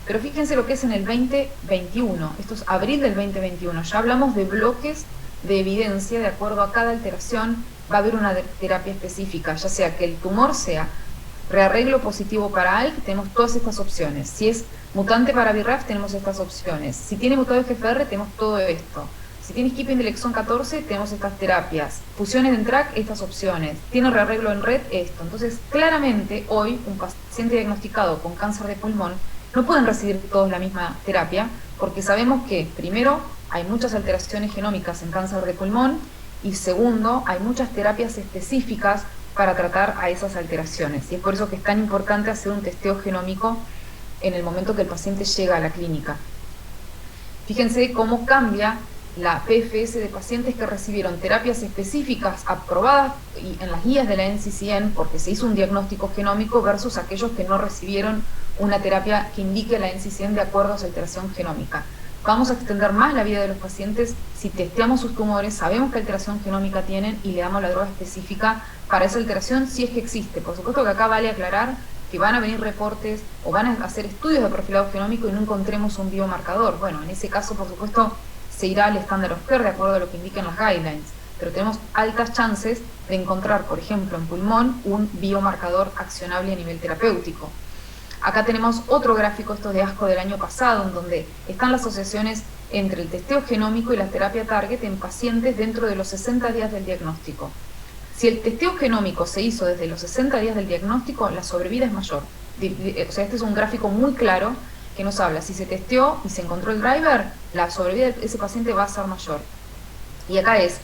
Pero fíjense lo que es en el 2021, esto es abril del 2021, ya hablamos de bloques de evidencia, de acuerdo a cada alteración va a haber una terapia específica, ya sea que el tumor sea rearreglo positivo para ALK, tenemos todas estas opciones. Si es mutante para BRAF, tenemos estas opciones. Si tiene mutado EGFR, tenemos todo esto. Si tiene skipping del exón 14, tenemos estas terapias. Fusiones en TRAC, estas opciones. Tiene rearreglo en red, esto. Entonces, claramente, hoy, un paciente diagnosticado con cáncer de pulmón no pueden recibir todos la misma terapia, porque sabemos que, primero, hay muchas alteraciones genómicas en cáncer de pulmón, y segundo, hay muchas terapias específicas para tratar a esas alteraciones. Y es por eso que es tan importante hacer un testeo genómico en el momento que el paciente llega a la clínica. Fíjense cómo cambia la PFS de pacientes que recibieron terapias específicas aprobadas en las guías de la NCCN porque se hizo un diagnóstico genómico versus aquellos que no recibieron una terapia que indique la NCCN de acuerdo a su alteración genómica. Vamos a extender más la vida de los pacientes si testeamos sus tumores, sabemos qué alteración genómica tienen y le damos la droga específica para esa alteración si es que existe. Por supuesto que acá vale aclarar que van a venir reportes o van a hacer estudios de perfilado genómico y no encontremos un biomarcador. Bueno, en ese caso, por supuesto, se irá al estándar of care de acuerdo a lo que indican las guidelines, pero tenemos altas chances de encontrar, por ejemplo, en pulmón, un biomarcador accionable a nivel terapéutico. Acá tenemos otro gráfico, esto es de ASCO del año pasado, en donde están las asociaciones entre el testeo genómico y la terapia target en pacientes dentro de los 60 días del diagnóstico. Si el testeo genómico se hizo desde los 60 días del diagnóstico, la sobrevida es mayor. O sea, este es un gráfico muy claro que nos habla, si se testeó y se encontró el driver, la sobrevida de ese paciente va a ser mayor. Y acá es,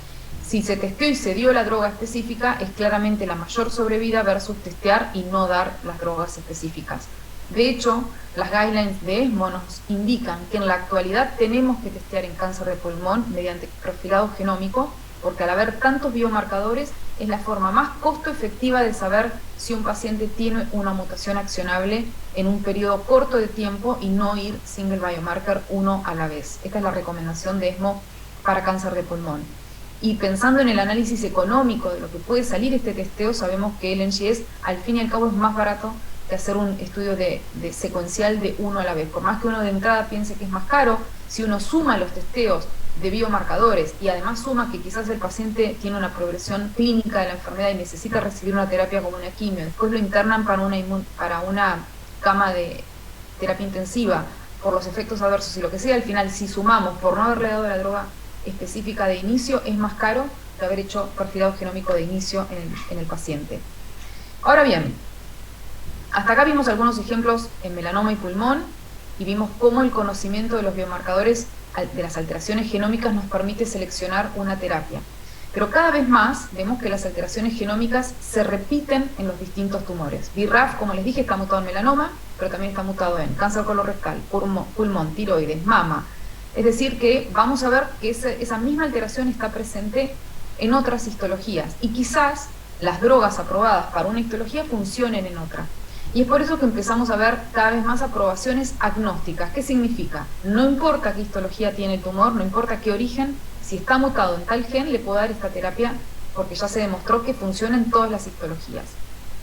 si se testeó y se dio la droga específica, es claramente la mayor sobrevida versus testear y no dar las drogas específicas. De hecho, las guidelines de ESMO nos indican que en la actualidad tenemos que testear en cáncer de pulmón mediante perfilado genómico, porque al haber tantos biomarcadores es la forma más costo efectiva de saber si un paciente tiene una mutación accionable en un periodo corto de tiempo y no ir single biomarker uno a la vez. Esta es la recomendación de ESMO para cáncer de pulmón. Y pensando en el análisis económico de lo que puede salir este testeo, sabemos que el NGS al fin y al cabo es más barato que hacer un estudio de secuencial de uno a la vez. Por más que uno de entrada piense que es más caro, si uno suma los testeos de biomarcadores y además suma que quizás el paciente tiene una progresión clínica de la enfermedad y necesita recibir una terapia como una quimio, después lo internan para una cama de terapia intensiva por los efectos adversos y lo que sea, al final si sumamos por no haberle dado la droga específica de inicio, es más caro que haber hecho perfilado genómico de inicio en el paciente. Ahora bien, hasta acá vimos algunos ejemplos en melanoma y pulmón y vimos cómo el conocimiento de los biomarcadores de las alteraciones genómicas nos permite seleccionar una terapia. Pero cada vez más vemos que las alteraciones genómicas se repiten en los distintos tumores. BRAF, como les dije, está mutado en melanoma, pero también está mutado en cáncer colorectal, pulmón, tiroides, mama. Es decir, que vamos a ver que esa misma alteración está presente en otras histologías y quizás las drogas aprobadas para una histología funcionen en otra. Y es por eso que empezamos a ver cada vez más aprobaciones agnósticas. ¿Qué significa? No importa qué histología tiene el tumor, no importa qué origen, si está mutado en tal gen le puedo dar esta terapia porque ya se demostró que funciona en todas las histologías.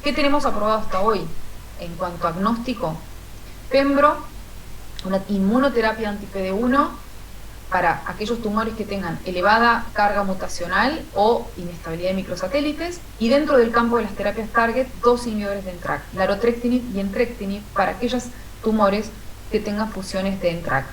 ¿Qué tenemos aprobado hasta hoy en cuanto a agnóstico? Pembro, una inmunoterapia anti-PD1 para aquellos tumores que tengan elevada carga mutacional o inestabilidad de microsatélites, y dentro del campo de las terapias target, 2 inhibidores de NTRK, larotrectinib y entrectinib, para aquellos tumores que tengan fusiones de NTRK.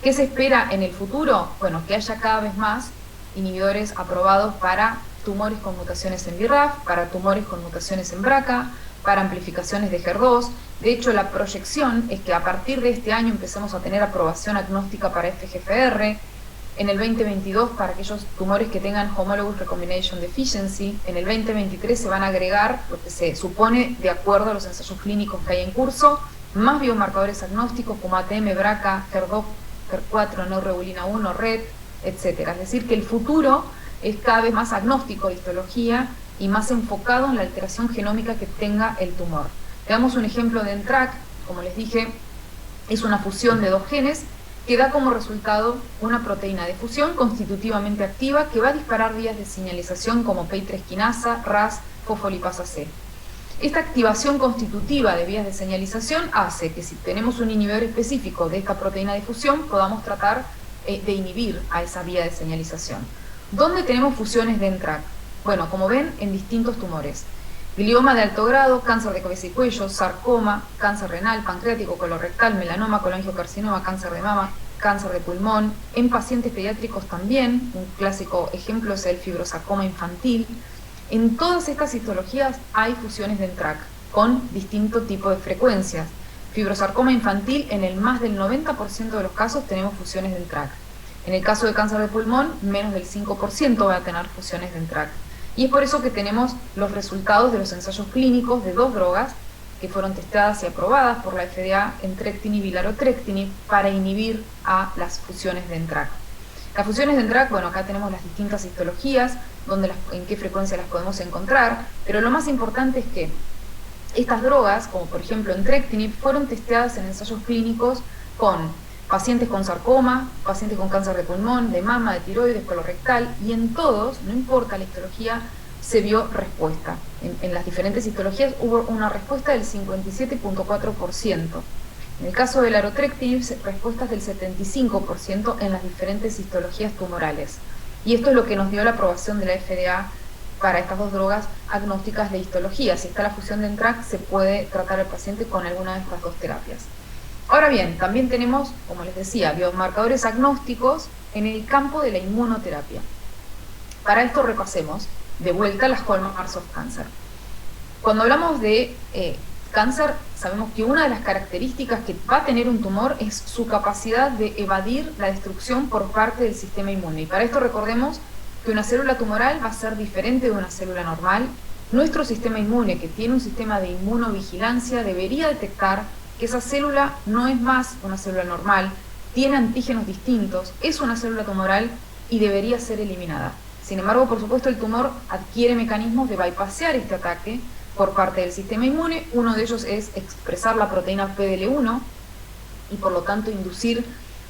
¿Qué se espera en el futuro? Bueno, que haya cada vez más inhibidores aprobados para tumores con mutaciones en BRAF, para tumores con mutaciones en BRCA, para amplificaciones de HER2. De hecho, la proyección es que a partir de este año empecemos a tener aprobación agnóstica para FGFR, en el 2022 para aquellos tumores que tengan homologous recombination deficiency, en el 2023 se van a agregar lo que se supone de acuerdo a los ensayos clínicos que hay en curso, más biomarcadores agnósticos como ATM, BRCA, HER2, HER4, neurorebulina 1, RET, etc. Es decir, que el futuro es cada vez más agnóstico de histología y más enfocado en la alteración genómica que tenga el tumor. Veamos un ejemplo de NTRK, como les dije, es una fusión de dos genes que da como resultado una proteína de fusión constitutivamente activa que va a disparar vías de señalización como PI3 quinasa, RAS, fosfolipasa C. Esta activación constitutiva de vías de señalización hace que si tenemos un inhibidor específico de esta proteína de fusión, podamos tratar de inhibir a esa vía de señalización. ¿Dónde tenemos fusiones de NTRK? Bueno, como ven, en distintos tumores. Glioma de alto grado, cáncer de cabeza y cuello, sarcoma, cáncer renal, pancreático, colorectal, melanoma, colangiocarcinoma, cáncer de mama, cáncer de pulmón, en pacientes pediátricos también, un clásico ejemplo es el fibrosarcoma infantil. En todas estas histologías hay fusiones de NTRK con distinto tipo de frecuencias. Fibrosarcoma infantil, en el más del 90% de los casos tenemos fusiones de NTRK. En el caso de cáncer de pulmón, menos del 5% va a tener fusiones de NTRK. Y es por eso que tenemos los resultados de los ensayos clínicos de dos drogas que fueron testadas y aprobadas por la FDA, entrectinib y larotrectinib, para inhibir a las fusiones de NTRK. Las fusiones de NTRK, bueno, acá tenemos las distintas histologías, en qué frecuencia las podemos encontrar, pero lo más importante es que estas drogas, como por ejemplo entrectinib, fueron testeadas en ensayos clínicos con pacientes con sarcoma, pacientes con cáncer de pulmón, de mama, de tiroides, colorectal, y en todos, no importa la histología, se vio respuesta. En las diferentes histologías hubo una respuesta del 57.4%. En el caso del larotrectinib, respuestas del 75% en las diferentes histologías tumorales. Y esto es lo que nos dio la aprobación de la FDA para estas dos drogas agnósticas de histología. Si está la fusión de NTRK, se puede tratar al paciente con alguna de estas dos terapias. Ahora bien, también tenemos, como les decía, biomarcadores agnósticos en el campo de la inmunoterapia. Para esto repasemos de vuelta las hallmarks of cancer. Cuando hablamos de cáncer, sabemos que una de las características que va a tener un tumor es su capacidad de evadir la destrucción por parte del sistema inmune. Y para esto recordemos que una célula tumoral va a ser diferente de una célula normal. Nuestro sistema inmune, que tiene un sistema de inmunovigilancia, debería detectar que esa célula no es más una célula normal, tiene antígenos distintos, es una célula tumoral y debería ser eliminada. Sin embargo, por supuesto, el tumor adquiere mecanismos de bypassear este ataque por parte del sistema inmune. Uno de ellos es expresar la proteína PDL1 y por lo tanto inducir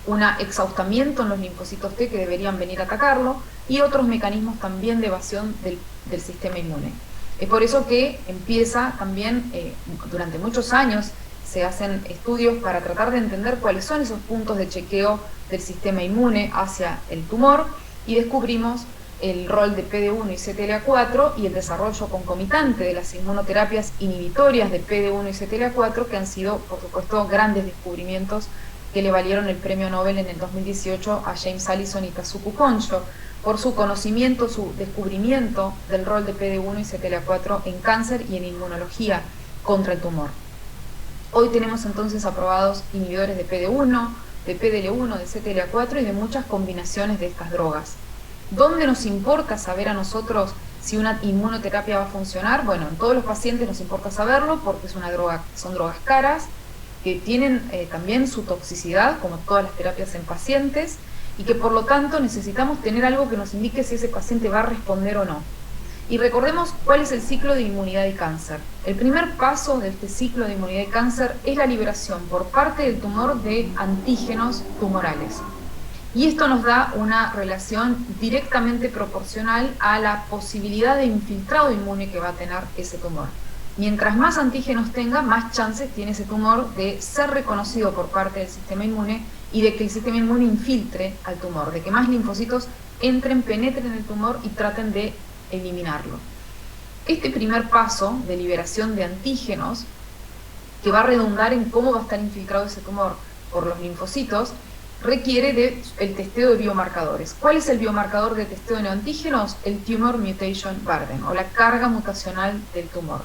un exhaustamiento en los linfocitos T que deberían venir a atacarlo, y otros mecanismos también de evasión del sistema inmune. Es por eso que empieza también, durante muchos años, se hacen estudios para tratar de entender cuáles son esos puntos de chequeo del sistema inmune hacia el tumor, y descubrimos el rol de PD1 y CTLA4 y el desarrollo concomitante de las inmunoterapias inhibitorias de PD1 y CTLA4, que han sido, por supuesto, grandes descubrimientos que le valieron el premio Nobel en el 2018 a James Allison y Kazuku Konsho, por su conocimiento, su descubrimiento del rol de PD1 y CTLA4 en cáncer y en inmunología contra el tumor. Hoy tenemos entonces aprobados inhibidores de PD1, de PDL1, de CTLA4 y de muchas combinaciones de estas drogas. ¿Dónde nos importa saber a nosotros si una inmunoterapia va a funcionar? Bueno, en todos los pacientes nos importa saberlo porque son drogas caras, que tienen también su toxicidad, como todas las terapias en pacientes, y que por lo tanto necesitamos tener algo que nos indique si ese paciente va a responder o no. Y recordemos cuál es el ciclo de inmunidad y cáncer. El primer paso de este ciclo de inmunidad y cáncer es la liberación por parte del tumor de antígenos tumorales. Y esto nos da una relación directamente proporcional a la posibilidad de infiltrado inmune que va a tener ese tumor. Mientras más antígenos tenga, más chances tiene ese tumor de ser reconocido por parte del sistema inmune y de que el sistema inmune infiltre al tumor, de que más linfocitos penetren en el tumor y traten de eliminarlo. Este primer paso de liberación de antígenos, que va a redundar en cómo va a estar infiltrado ese tumor por los linfocitos, requiere del testeo de biomarcadores. ¿Cuál es el biomarcador de testeo de neoantígenos? El Tumor Mutation Burden, o la carga mutacional del tumor.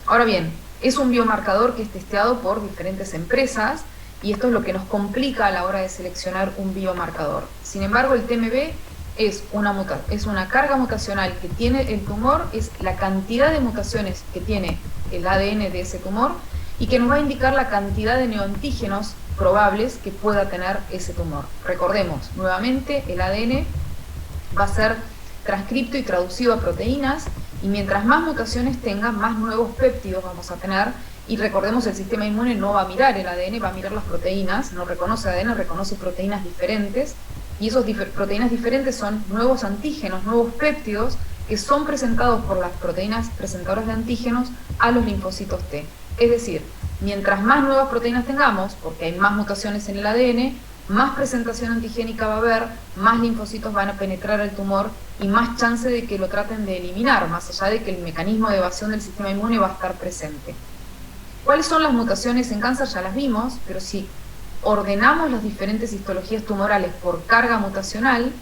Ahora bien, es un biomarcador que es testeado por diferentes empresas, y esto es lo que nos complica a la hora de seleccionar un biomarcador. Sin embargo, el TMB es una carga mutacional que tiene el tumor, es la cantidad de mutaciones que tiene el ADN de ese tumor, y que nos va a indicar la cantidad de neoantígenos probables que pueda tener ese tumor. Recordemos, nuevamente, el ADN va a ser transcripto y traducido a proteínas, y mientras más mutaciones tenga, más nuevos péptidos vamos a tener. Y recordemos, el sistema inmune no va a mirar el ADN, va a mirar las proteínas, no reconoce ADN, reconoce proteínas diferentes, y esas proteínas diferentes son nuevos antígenos, nuevos péptidos, que son presentados por las proteínas presentadoras de antígenos a los linfocitos T. Es decir, mientras más nuevas proteínas tengamos, porque hay más mutaciones en el ADN, más presentación antigénica va a haber, más linfocitos van a penetrar el tumor y más chance de que lo traten de eliminar, más allá de que el mecanismo de evasión del sistema inmune va a estar presente. ¿Cuáles son las mutaciones en cáncer? Ya las vimos, pero si ordenamos las diferentes histologías tumorales por carga mutacional,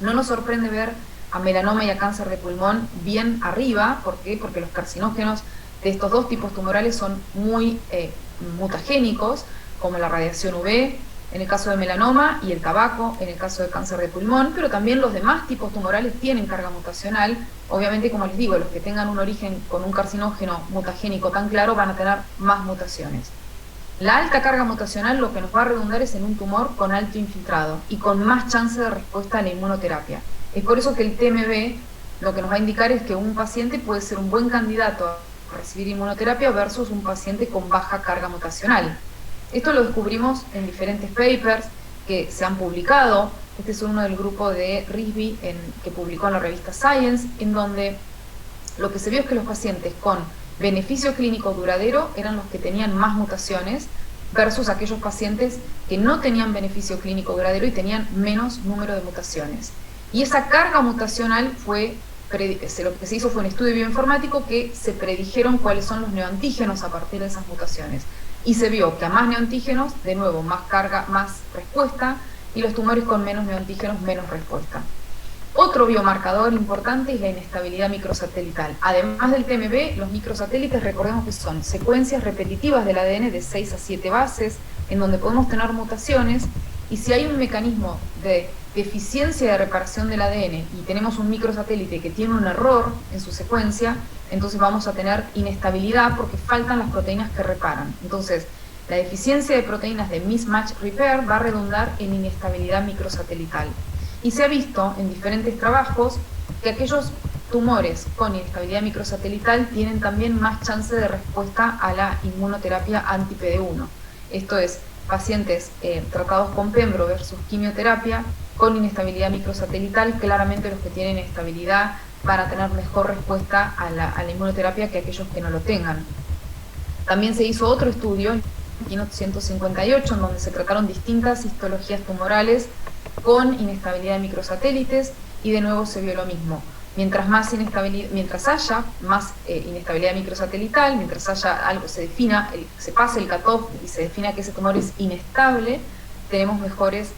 no nos sorprende ver a melanoma y a cáncer de pulmón bien arriba. ¿Por qué? Porque los carcinógenos de estos dos tipos tumorales son muy mutagénicos, como la radiación UV en el caso de melanoma y el tabaco en el caso de cáncer de pulmón, pero también los demás tipos tumorales tienen carga mutacional. Obviamente, como les digo, los que tengan un origen con un carcinógeno mutagénico tan claro van a tener más mutaciones. La alta carga mutacional lo que nos va a redundar es en un tumor con alto infiltrado y con más chance de respuesta a la inmunoterapia. Es por eso que el TMB lo que nos va a indicar es que un paciente puede ser un buen candidato a recibir inmunoterapia versus un paciente con baja carga mutacional. Esto lo descubrimos en diferentes papers que se han publicado. Este es uno del grupo de Risby que publicó en la revista Science, en donde lo que se vio es que los pacientes con beneficio clínico duradero eran los que tenían más mutaciones versus aquellos pacientes que no tenían beneficio clínico duradero y tenían menos número de mutaciones. Y esa carga mutacional lo que se hizo fue un estudio bioinformático que se predijeron cuáles son los neoantígenos a partir de esas mutaciones. Y se vio que a más neoantígenos, de nuevo, más carga, más respuesta, y los tumores con menos neoantígenos, menos respuesta. Otro biomarcador importante es la inestabilidad microsatelital. Además del TMB, los microsatélites, recordemos que son secuencias repetitivas del ADN de 6 a 7 bases, en donde podemos tener mutaciones, y si hay un mecanismo de deficiencia de reparación del ADN y tenemos un microsatélite que tiene un error en su secuencia, entonces vamos a tener inestabilidad porque faltan las proteínas que reparan. Entonces, la deficiencia de proteínas de mismatch repair va a redundar en inestabilidad microsatelital. Y se ha visto en diferentes trabajos que aquellos tumores con inestabilidad microsatelital tienen también más chance de respuesta a la inmunoterapia anti-PD1. Esto es, pacientes tratados con pembro versus quimioterapia con inestabilidad microsatelital, claramente los que tienen estabilidad van a tener mejor respuesta a la inmunoterapia que aquellos que no lo tengan. También se hizo otro estudio, en 1958, en donde se trataron distintas histologías tumorales con inestabilidad de microsatélites, y de nuevo se vio lo mismo. Mientras haya más inestabilidad microsatelital, mientras haya algo, se pase el cutoff y se defina que ese tumor es inestable, tenemos mejores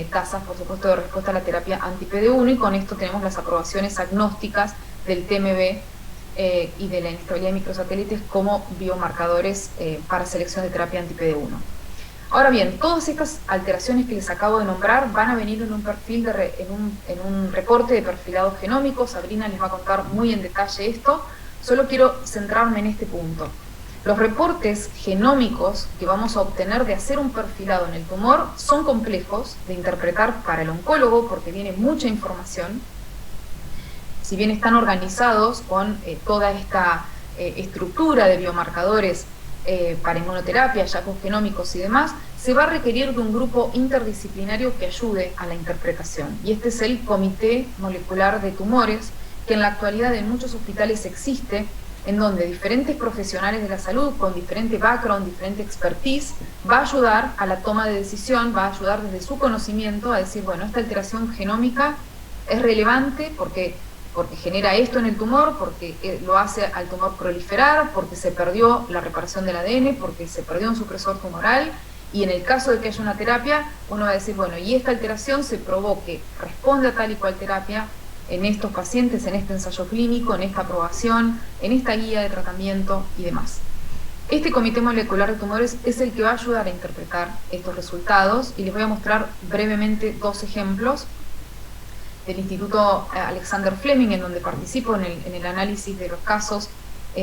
tasas, por supuesto, de respuesta a la terapia anti-PD1, y con esto tenemos las aprobaciones agnósticas del TMB y de la inestabilidad de microsatélites como biomarcadores para selección de terapia anti-PD1. Ahora bien, todas estas alteraciones que les acabo de nombrar van a venir en un perfil en un reporte de perfilado genómico. Sabrina les va a contar muy en detalle esto. Solo quiero centrarme en este punto. Los reportes genómicos que vamos a obtener de hacer un perfilado en el tumor son complejos de interpretar para el oncólogo porque viene mucha información. Si bien están organizados con toda esta estructura de biomarcadores para inmunoterapia, hallazgos genómicos y demás, se va a requerir de un grupo interdisciplinario que ayude a la interpretación. Y este es el Comité Molecular de Tumores, que en la actualidad en muchos hospitales existe, en donde diferentes profesionales de la salud, con diferente background, diferente expertise, va a ayudar a la toma de decisión, va a ayudar desde su conocimiento a decir, bueno, esta alteración genómica es relevante porque genera esto en el tumor, porque lo hace al tumor proliferar, porque se perdió la reparación del ADN, porque se perdió un supresor tumoral, y en el caso de que haya una terapia, uno va a decir, bueno, y esta alteración se probó que responde a tal y cual terapia en estos pacientes, en este ensayo clínico, en esta aprobación, en esta guía de tratamiento y demás. Este Comité Molecular de Tumores es el que va a ayudar a interpretar estos resultados, y les voy a mostrar brevemente dos ejemplos del Instituto Alexander Fleming, en donde participo en el análisis de los casos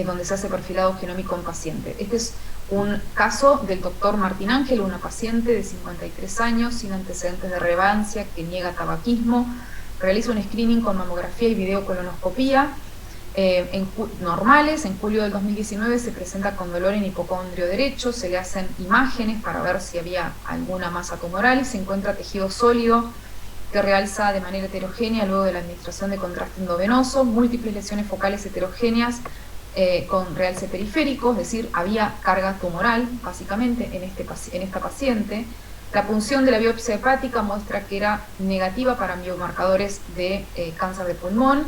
donde se hace perfilado genómico en paciente. Este es un caso del doctor Martín Ángel, una paciente de 53 años, sin antecedentes de relevancia, que niega tabaquismo, realiza un screening con mamografía y videocolonoscopía, normales. En julio del 2019 se presenta con dolor en hipocondrio derecho, se le hacen imágenes para ver si había alguna masa tumoral y se encuentra tejido sólido que realza de manera heterogénea luego de la administración de contraste endovenoso, múltiples lesiones focales heterogéneas con realce periférico, es decir, había carga tumoral básicamente en esta paciente. La punción de la biopsia hepática muestra que era negativa para biomarcadores de cáncer de pulmón,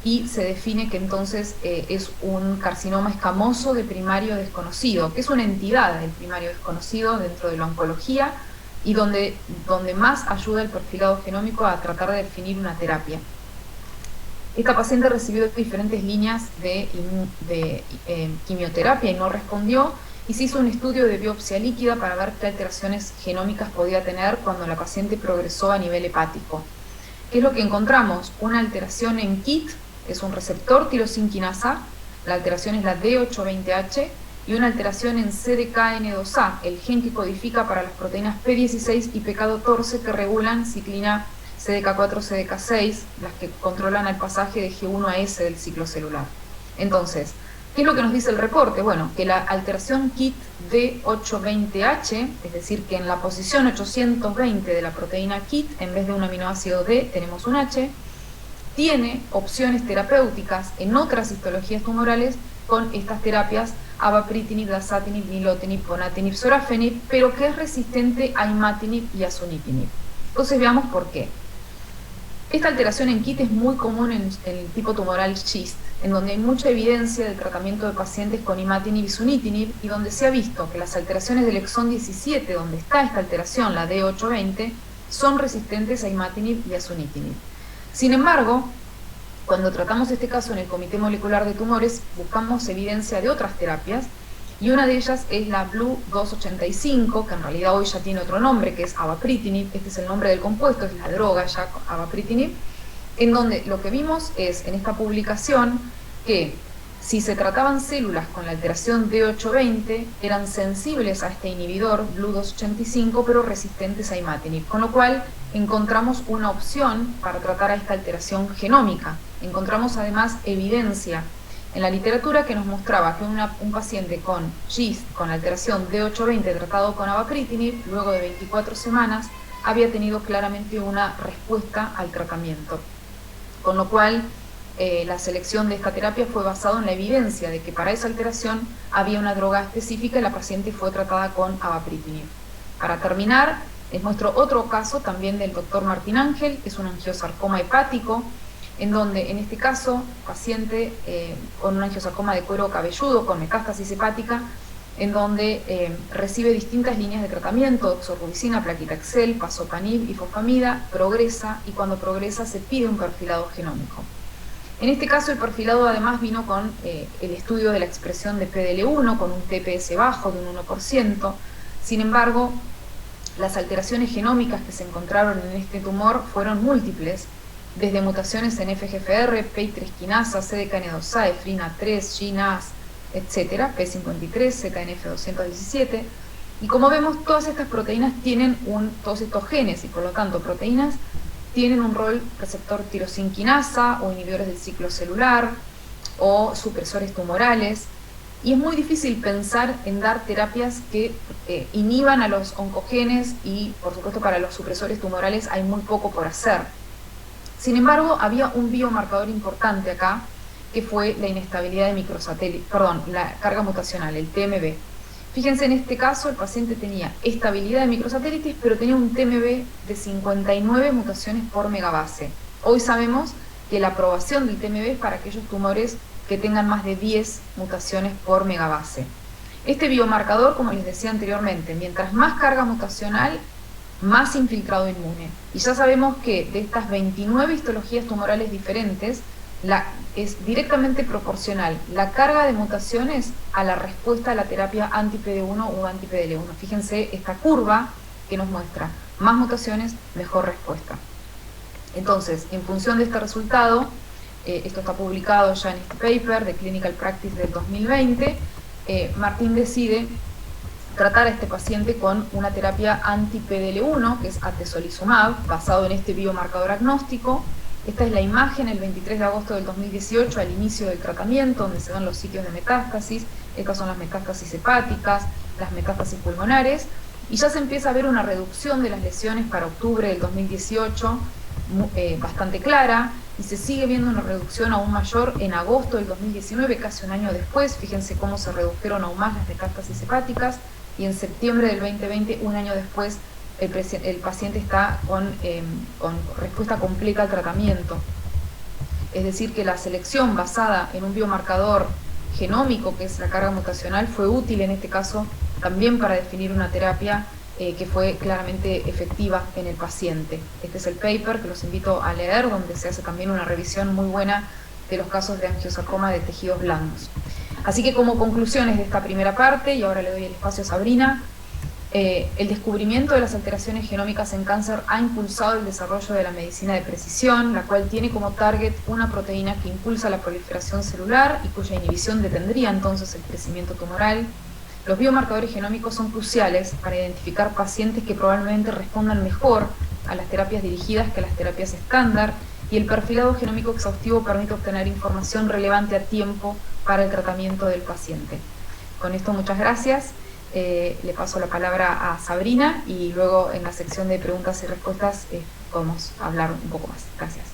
y se define que entonces es un carcinoma escamoso de primario desconocido, que es una entidad del primario desconocido dentro de la oncología y donde más ayuda el perfilado genómico a tratar de definir una terapia. Esta paciente recibió diferentes líneas de quimioterapia y no respondió, y se hizo un estudio de biopsia líquida para ver qué alteraciones genómicas podía tener cuando la paciente progresó a nivel hepático. ¿Qué es lo que encontramos? Una alteración en KIT, es un receptor tirosinquinasa, la alteración es la D820H, y una alteración en CDKN2A, el gen que codifica para las proteínas P16 y PK14 que regulan ciclina CDK4, CDK6, las que controlan el pasaje de G1 a S del ciclo celular. Entonces, ¿qué es lo que nos dice el reporte? Bueno, que la alteración KIT D820H, es decir, que en la posición 820 de la proteína KIT, en vez de un aminoácido D, tenemos un H, tiene opciones terapéuticas en otras histologías tumorales con estas terapias avapritinib, dasatinib, nilotinib, ponatinib, sorafenib, pero que es resistente a imatinib y a sunitinib. Entonces veamos por qué. Esta alteración en KIT es muy común en el tipo tumoral GIST, en donde hay mucha evidencia del tratamiento de pacientes con imatinib y sunitinib, y donde se ha visto que las alteraciones del exón 17, donde está esta alteración, la D820, son resistentes a imatinib y a sunitinib. Sin embargo, cuando tratamos este caso en el Comité Molecular de Tumores, buscamos evidencia de otras terapias, y una de ellas es la Blue 285, que en realidad hoy ya tiene otro nombre, que es avapritinib. Este es el nombre del compuesto, es la droga ya, avapritinib, en donde lo que vimos es, en esta publicación, que si se trataban células con la alteración D820, eran sensibles a este inhibidor, Blue 285, pero resistentes a imatinib, con lo cual encontramos una opción para tratar a esta alteración genómica. Encontramos además evidencia en la literatura que nos mostraba que un paciente con GIST, con alteración D820 tratado con avapritinib, luego de 24 semanas, había tenido claramente una respuesta al tratamiento. Con lo cual, la selección de esta terapia fue basada en la evidencia de que para esa alteración había una droga específica y la paciente fue tratada con avapritinib. Para terminar, les muestro otro caso también del doctor Martín Ángel, que es un angiosarcoma hepático, en donde en este caso, paciente con un angiosarcoma de cuero cabelludo, con metástasis hepática, en donde recibe distintas líneas de tratamiento, doxorubicina, plaquitaxel, pazopanib y fosfamida, progresa, y cuando progresa se pide un perfilado genómico. En este caso el perfilado además vino con el estudio de la expresión de PDL1 con un TPS bajo de un 1%, sin embargo, las alteraciones genómicas que se encontraron en este tumor fueron múltiples, desde mutaciones en FGFR, PI3 quinasa, CDKN2A, EFRINA3, GNAS, etc., P53, ZNF217, y como vemos, todas estas proteínas tienen todos estos genes, y por lo tanto proteínas tienen un rol receptor tirosinquinasa, o inhibidores del ciclo celular, o supresores tumorales, y es muy difícil pensar en dar terapias que inhiban a los oncogenes, y por supuesto para los supresores tumorales hay muy poco por hacer. Sin embargo, había un biomarcador importante acá, que fue la inestabilidad de microsatélite, la carga mutacional, el TMB. Fíjense, en este caso el paciente tenía estabilidad de microsatélites, pero tenía un TMB de 59 mutaciones por megabase. Hoy sabemos que la aprobación del TMB es para aquellos tumores que tengan más de 10 mutaciones por megabase. Este biomarcador, como les decía anteriormente, mientras más carga mutacional, más infiltrado inmune. Y ya sabemos que de estas 29 histologías tumorales diferentes, es directamente proporcional la carga de mutaciones a la respuesta a la terapia anti-PD1 o anti-PDL1. Fíjense esta curva que nos muestra más mutaciones, mejor respuesta. Entonces, en función de este resultado, esto está publicado ya en este paper de Clinical Practice del 2020, Martín decide tratar a este paciente con una terapia anti-PDL1, que es atezolizumab, basado en este biomarcador agnóstico. Esta es la imagen el 23 de agosto del 2018, al inicio del tratamiento, donde se ven los sitios de metástasis. Estas son las metástasis hepáticas, las metástasis pulmonares, y ya se empieza a ver una reducción de las lesiones para octubre del 2018, bastante clara, y se sigue viendo una reducción aún mayor en agosto del 2019, casi un año después. Fíjense cómo se redujeron aún más las metástasis hepáticas, y en septiembre del 2020, un año después, el paciente está con respuesta completa al tratamiento. Es decir, que la selección basada en un biomarcador genómico, que es la carga mutacional, fue útil en este caso también para definir una terapia que fue claramente efectiva en el paciente. Este es el paper que los invito a leer, donde se hace también una revisión muy buena de los casos de angiosarcoma de tejidos blandos. Así que, como conclusiones de esta primera parte, y ahora le doy el espacio a Sabrina, el descubrimiento de las alteraciones genómicas en cáncer ha impulsado el desarrollo de la medicina de precisión, la cual tiene como target una proteína que impulsa la proliferación celular y cuya inhibición detendría entonces el crecimiento tumoral. Los biomarcadores genómicos son cruciales para identificar pacientes que probablemente respondan mejor a las terapias dirigidas que a las terapias estándar, y el perfilado genómico exhaustivo permite obtener información relevante a tiempo para el tratamiento del paciente. Con esto, muchas gracias. Le paso la palabra a Sabrina, y luego en la sección de preguntas y respuestas podemos hablar un poco más. Gracias.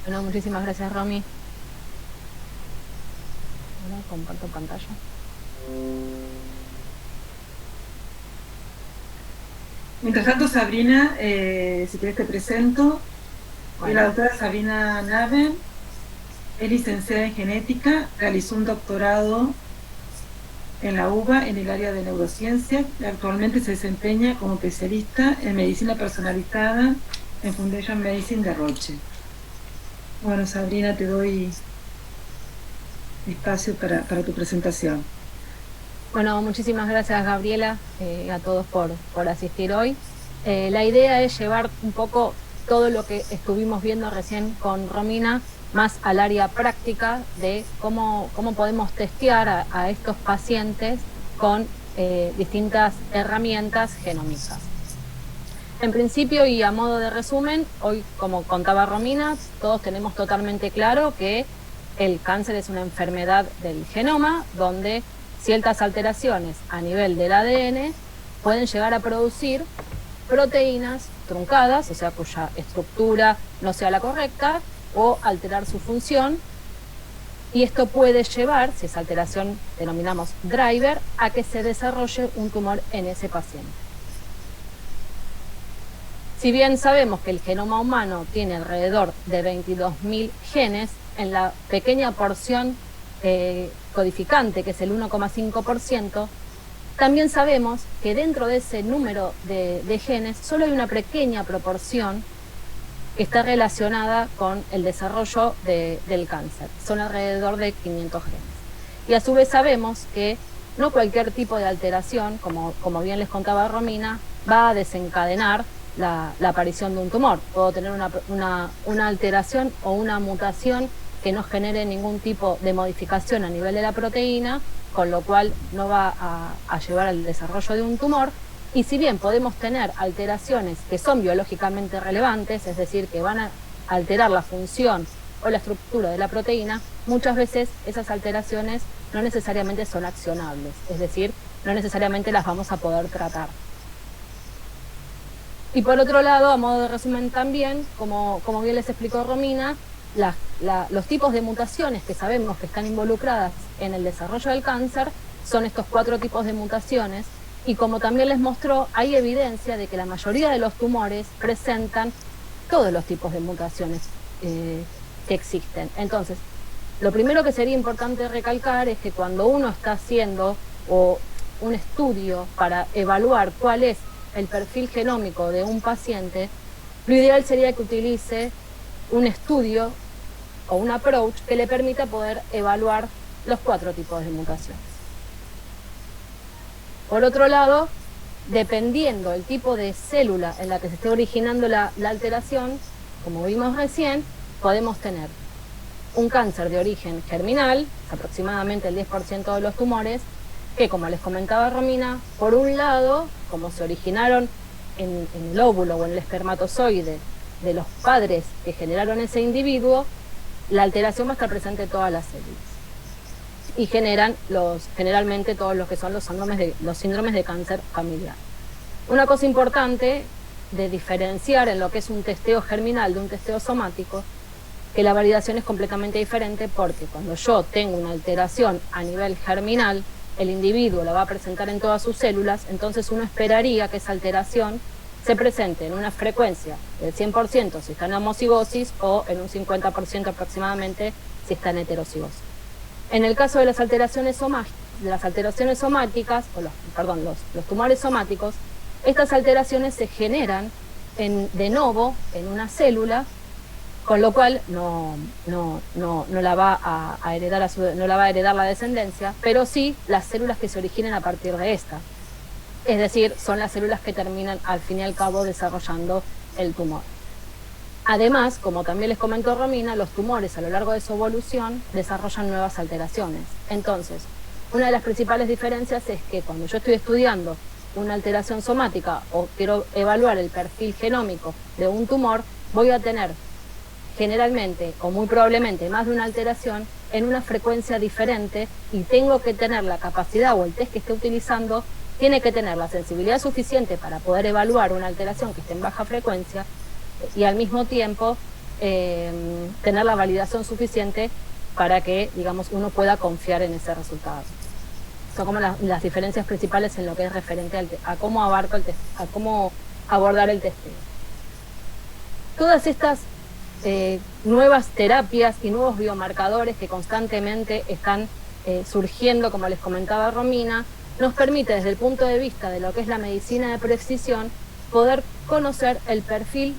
Bueno, muchísimas gracias, Romy. Ahora comparto pantalla. Mientras tanto, Sabrina, si querés te presento. Soy la doctora Sabrina Naven, es licenciada en genética, realizó un doctorado en la UBA en el área de neurociencia. Actualmente se desempeña como especialista en medicina personalizada en Foundation Medicine de Roche. Bueno, Sabrina, te doy espacio para tu presentación. Bueno, muchísimas gracias, Gabriela, a todos por asistir hoy. La idea es llevar un poco todo lo que estuvimos viendo recién con Romina más al área práctica de cómo podemos testear a estos pacientes con distintas herramientas genómicas. En principio, y a modo de resumen, hoy, como contaba Romina, todos tenemos totalmente claro que el cáncer es una enfermedad del genoma, donde ciertas alteraciones a nivel del ADN pueden llegar a producir proteínas truncadas, o sea, cuya estructura no sea la correcta, o alterar su función, y esto puede llevar, si esa alteración denominamos driver, a que se desarrolle un tumor en ese paciente. Si bien sabemos que el genoma humano tiene alrededor de 22.000 genes, en la pequeña porción codificante, que es el 1,5%, también sabemos que dentro de ese número de genes solo hay una pequeña proporción que está relacionada con el desarrollo del cáncer. Son alrededor de 500 genes. Y a su vez sabemos que no cualquier tipo de alteración, como bien les contaba Romina, va a desencadenar la aparición de un tumor. Puedo tener una alteración o una mutación que no genere ningún tipo de modificación a nivel de la proteína, con lo cual no va a llevar al desarrollo de un tumor. Y si bien podemos tener alteraciones que son biológicamente relevantes, es decir, que van a alterar la función o la estructura de la proteína, muchas veces esas alteraciones no necesariamente son accionables, es decir, no necesariamente las vamos a poder tratar. Y por otro lado, a modo de resumen también, como bien les explicó Romina, los tipos de mutaciones que sabemos que están involucradas en el desarrollo del cáncer son estos 4 tipos de mutaciones, y como también les mostró, hay evidencia de que la mayoría de los tumores presentan todos los tipos de mutaciones que existen. Entonces, lo primero que sería importante recalcar es que cuando uno está haciendo un estudio para evaluar cuál es el perfil genómico de un paciente, lo ideal sería que utilice un estudio o un approach que le permita poder evaluar los 4 tipos de mutaciones. Por otro lado, dependiendo del tipo de célula en la que se esté originando la alteración, como vimos recién, podemos tener un cáncer de origen germinal, aproximadamente el 10% de los tumores, que como les comentaba Romina, por un lado, como se originaron en el óvulo o en el espermatozoide de los padres que generaron ese individuo, la alteración va a estar presente en todas las células. Y generan generalmente todos los que son los síndromes de cáncer familiar. Una cosa importante de diferenciar en lo que es un testeo germinal de un testeo somático, que la validación es completamente diferente, porque cuando yo tengo una alteración a nivel germinal, el individuo la va a presentar en todas sus células, entonces uno esperaría que esa alteración se presente en una frecuencia del 100% si está en homocigosis o en un 50% aproximadamente si está en heterocigosis. En el caso de las alteraciones somáticas, los tumores somáticos, estas alteraciones se generan de novo en una célula, con lo cual no la va a heredar no la va a heredar la descendencia, pero sí las células que se originen a partir de esta. Es decir, son las células que terminan al fin y al cabo desarrollando el tumor. Además, como también les comentó Romina, los tumores a lo largo de su evolución desarrollan nuevas alteraciones. Entonces, una de las principales diferencias es que cuando yo estoy estudiando una alteración somática o quiero evaluar el perfil genómico de un tumor, voy a tener generalmente o muy probablemente más de una alteración en una frecuencia diferente, y tengo que tener la capacidad, o el test que esté utilizando tiene que tener la sensibilidad suficiente para poder evaluar una alteración que esté en baja frecuencia, y al mismo tiempo tener la validación suficiente para que, digamos, uno pueda confiar en ese resultado. Son como las diferencias principales en lo que es referente a cómo abarco a cómo abordar el testeo. Todas estas nuevas terapias y nuevos biomarcadores que constantemente están surgiendo, como les comentaba Romina, nos permite desde el punto de vista de lo que es la medicina de precisión poder conocer el perfil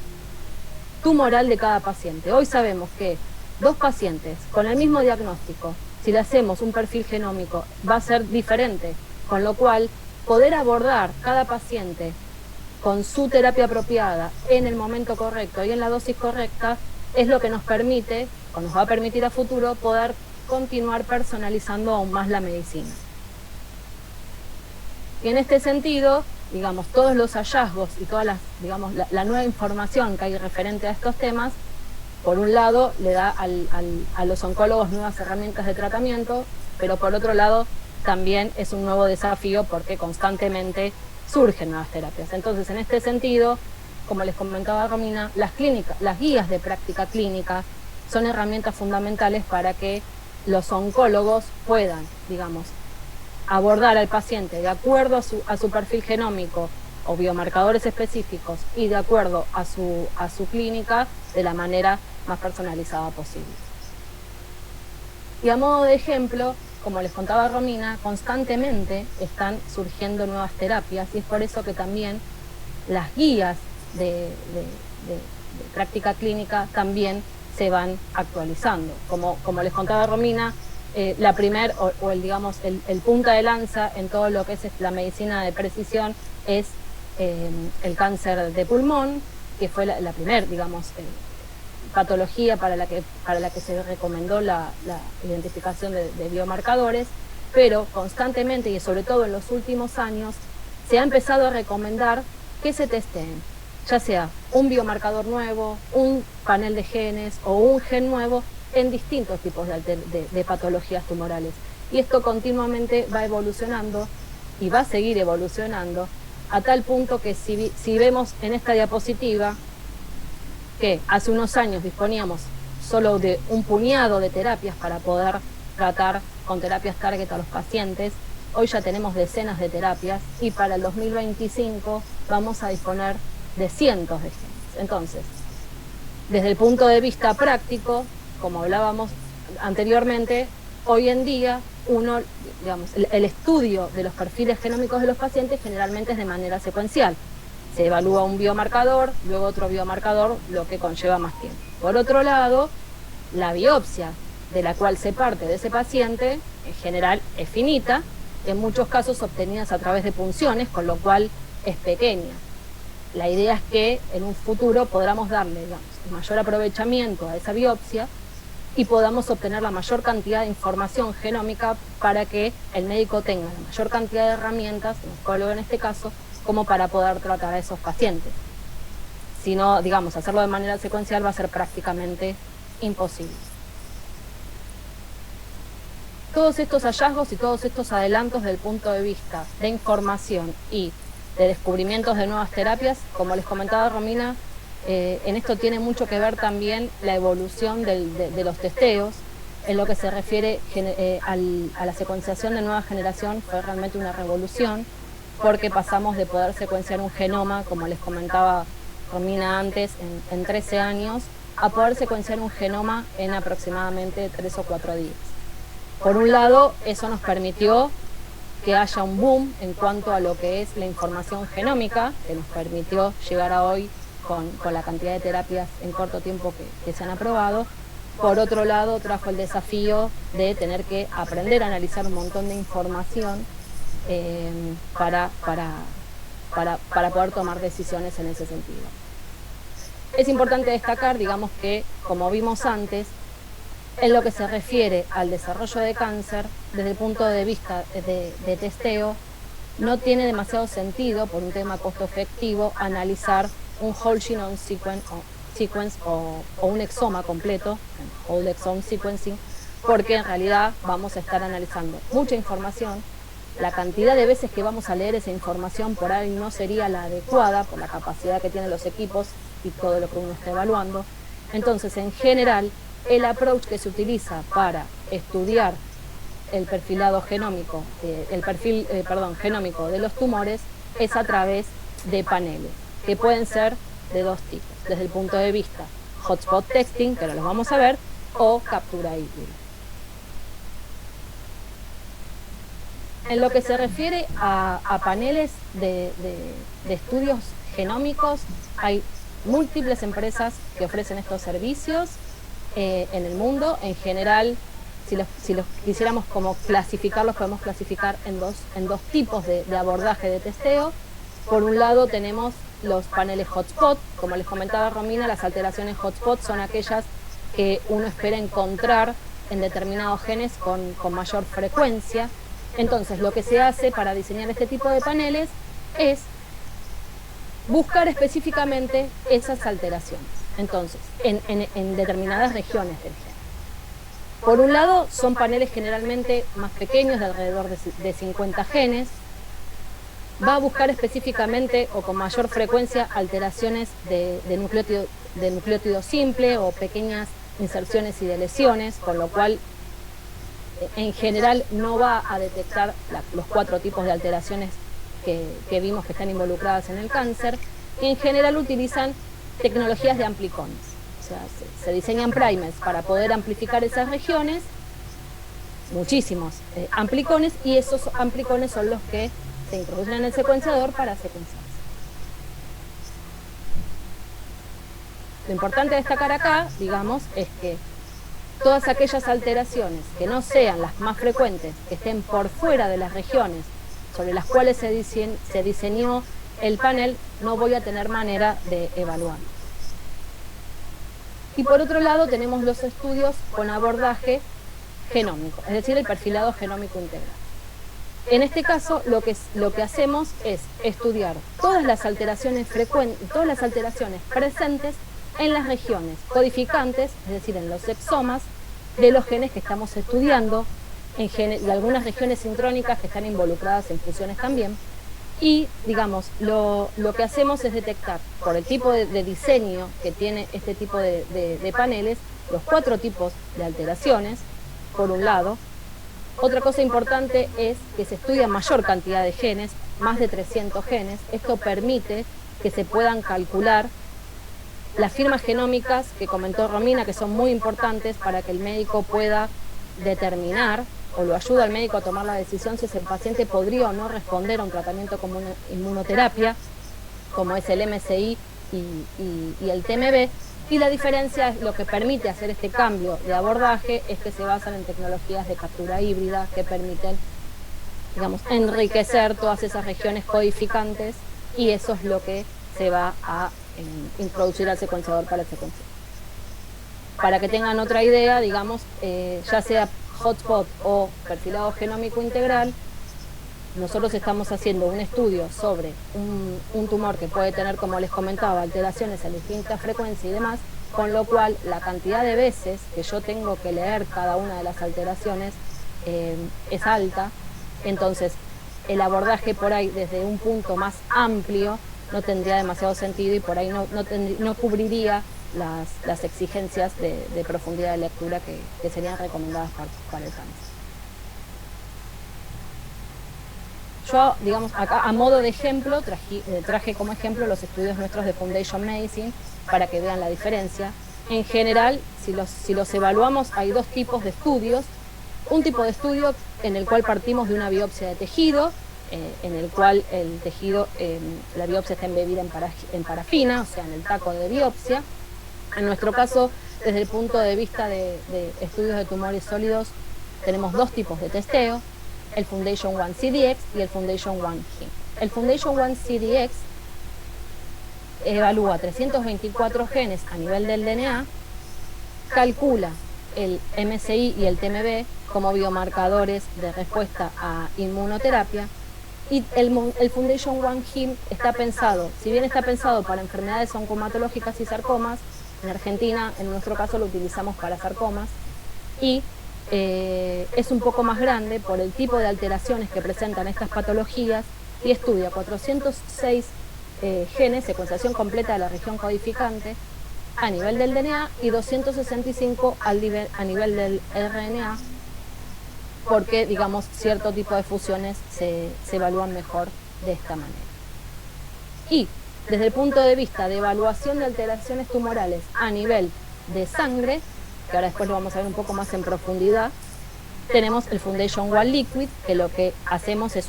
tumoral de cada paciente. Hoy sabemos que dos pacientes con el mismo diagnóstico, si le hacemos un perfil genómico, va a ser diferente, con lo cual poder abordar cada paciente con su terapia apropiada en el momento correcto y en la dosis correcta es lo que nos permite, o nos va a permitir a futuro, poder continuar personalizando aún más la medicina. Y en este sentido, digamos, todos los hallazgos y toda la nueva información que hay referente a estos temas, por un lado le da a los oncólogos nuevas herramientas de tratamiento, pero por otro lado también es un nuevo desafío porque constantemente surgen nuevas terapias. Entonces, en este sentido, como les comentaba Romina, las guías de práctica clínica son herramientas fundamentales para que los oncólogos puedan, digamos, abordar al paciente de acuerdo a su perfil genómico o biomarcadores específicos y de acuerdo a su clínica de la manera más personalizada posible. Y a modo de ejemplo, como les contaba Romina, constantemente están surgiendo nuevas terapias, y es por eso que también las guías de práctica clínica también se van actualizando. Como les contaba Romina, el punta de lanza en todo lo que es la medicina de precisión es el cáncer de pulmón, que fue la primera, patología para la que se recomendó la identificación de biomarcadores, pero constantemente y sobre todo en los últimos años se ha empezado a recomendar que se testeen, ya sea un biomarcador nuevo, un panel de genes o un gen nuevo en distintos tipos de patologías tumorales. Y esto continuamente va evolucionando y va a seguir evolucionando a tal punto que si vemos en esta diapositiva que hace unos años disponíamos solo de un puñado de terapias para poder tratar con terapias target a los pacientes, hoy ya tenemos decenas de terapias y para el 2025 vamos a disponer de cientos de genes. Entonces, desde el punto de vista práctico, como hablábamos anteriormente, hoy en día el estudio de los perfiles genómicos de los pacientes generalmente es de manera secuencial. Se evalúa un biomarcador, luego otro biomarcador, lo que conlleva más tiempo. Por otro lado, la biopsia de la cual se parte de ese paciente, en general es finita, en muchos casos obtenidas a través de punciones, con lo cual es pequeña. la idea es que en un futuro podamos darle, digamos, el mayor aprovechamiento a esa biopsia y podamos obtener la mayor cantidad de información genómica para que el médico tenga la mayor cantidad de herramientas, el oncólogo en este caso, como para poder tratar a esos pacientes. Si no, digamos, hacerlo de manera secuencial va a ser prácticamente imposible. Todos estos hallazgos y todos estos adelantos desde el punto de vista de información y de descubrimientos de nuevas terapias, como les comentaba Romina, en esto tiene mucho que ver también la evolución de los testeos. En lo que se refiere a la secuenciación de nueva generación, fue realmente una revolución, porque pasamos de poder secuenciar un genoma, como les comentaba Romina antes, en 13 años, a poder secuenciar un genoma en aproximadamente 3 o 4 días. Por un lado, eso nos permitió que haya un boom en cuanto a lo que es la información genómica, que nos permitió llegar a hoy con la cantidad de terapias en corto tiempo que se han aprobado. Por otro lado, trajo el desafío de tener que aprender a analizar un montón de información para poder tomar decisiones en ese sentido. Es importante destacar, digamos, que, como vimos antes, en lo que se refiere al desarrollo de cáncer, desde el punto de vista de testeo, no tiene demasiado sentido, por un tema costo-efectivo, analizar un whole genome sequence o un exoma completo, whole exome sequencing, porque en realidad vamos a estar analizando mucha información. La cantidad de veces que vamos a leer esa información por ahí no sería la adecuada por la capacidad que tienen los equipos y todo lo que uno está evaluando. Entonces, en general, el approach que se utiliza para estudiar el perfilado genómico, genómico de los tumores es a través de paneles, que pueden ser de dos tipos, desde el punto de vista hotspot testing, que ahora los vamos a ver, o captura híbrida. En lo que se refiere a paneles de estudios genómicos, hay múltiples empresas que ofrecen estos servicios en el mundo. En general, si los quisiéramos como clasificarlos, podemos clasificar en dos tipos de abordaje de testeo. Por un lado tenemos los paneles hotspot. Como les comentaba Romina, las alteraciones hotspot son aquellas que uno espera encontrar en determinados genes con mayor frecuencia. Entonces, lo que se hace para diseñar este tipo de paneles es buscar específicamente esas alteraciones. Entonces, en determinadas regiones del gen. Por un lado, son paneles generalmente más pequeños, de alrededor de 50 genes. Va a buscar específicamente o con mayor frecuencia alteraciones de nucleótido simple o pequeñas inserciones y deleciones, con lo cual en general no va a detectar los 4 tipos de alteraciones que vimos que están involucradas en el cáncer. Y en general utilizan tecnologías de amplicones, o sea, se diseñan primers para poder amplificar esas regiones, muchísimos amplicones, y esos amplicones son los que se introducen en el secuenciador para secuenciarse. Lo importante de destacar acá, digamos, es que todas aquellas alteraciones que no sean las más frecuentes, que estén por fuera de las regiones sobre las cuales se diseñó el panel, no voy a tener manera de evaluarlo. Y por otro lado tenemos los estudios con abordaje genómico, es decir, el perfilado genómico integral. En este caso lo que hacemos es estudiar todas las alteraciones presentes en las regiones codificantes, es decir, en los exomas de los genes que estamos estudiando, y algunas regiones intrónicas que están involucradas en fusiones también. Y, digamos, lo que hacemos es detectar, por el tipo de diseño que tiene este tipo de paneles, los 4 tipos de alteraciones, por un lado. Otra cosa importante es que se estudia mayor cantidad de genes, más de 300 genes. Esto permite que se puedan calcular las firmas genómicas que comentó Romina, que son muy importantes para que el médico pueda determinar, o lo ayuda al médico a tomar la decisión si ese paciente podría o no responder a un tratamiento como una inmunoterapia, como es el MSI y el TMB. Y la diferencia, lo que permite hacer este cambio de abordaje, es que se basan en tecnologías de captura híbrida que permiten, digamos, enriquecer todas esas regiones codificantes, y eso es lo que se va a introducir al secuenciador para el secuenciado. Para que tengan otra idea, digamos, ya sea hotspot o perfilado genómico integral, nosotros estamos haciendo un estudio sobre un tumor que puede tener, como les comentaba, alteraciones en distintas frecuencias y demás, con lo cual la cantidad de veces que yo tengo que leer cada una de las alteraciones es alta. Entonces, el abordaje por ahí desde un punto más amplio no tendría demasiado sentido y por ahí no cubriría las exigencias de profundidad de lectura que serían recomendadas para el cáncer. Yo, digamos, acá a modo de ejemplo, traje como ejemplo los estudios nuestros de Foundation Medicine para que vean la diferencia. En general, si los evaluamos, hay dos tipos de estudios. Un tipo de estudio en el cual partimos de una biopsia de tejido, en el cual el tejido, la biopsia está embebida en parafina, o sea, en el taco de biopsia. En nuestro caso, desde el punto de vista de estudios de tumores sólidos, tenemos dos tipos de testeo, el Foundation One CDX y el Foundation One Heme. El Foundation One CDX evalúa 324 genes a nivel del DNA, calcula el MSI y el TMB como biomarcadores de respuesta a inmunoterapia, y el Foundation One Heme está pensado, si bien está pensado para enfermedades oncomatológicas y sarcomas, en Argentina, en nuestro caso, lo utilizamos para sarcomas, y es un poco más grande por el tipo de alteraciones que presentan estas patologías y estudia 406 genes, secuenciación completa de la región codificante a nivel del DNA y 265 a nivel del RNA, porque, digamos, cierto tipo de fusiones se evalúan mejor de esta manera. Y desde el punto de vista de evaluación de alteraciones tumorales a nivel de sangre, que ahora después lo vamos a ver un poco más en profundidad, tenemos el Foundation One Liquid, que lo que hacemos es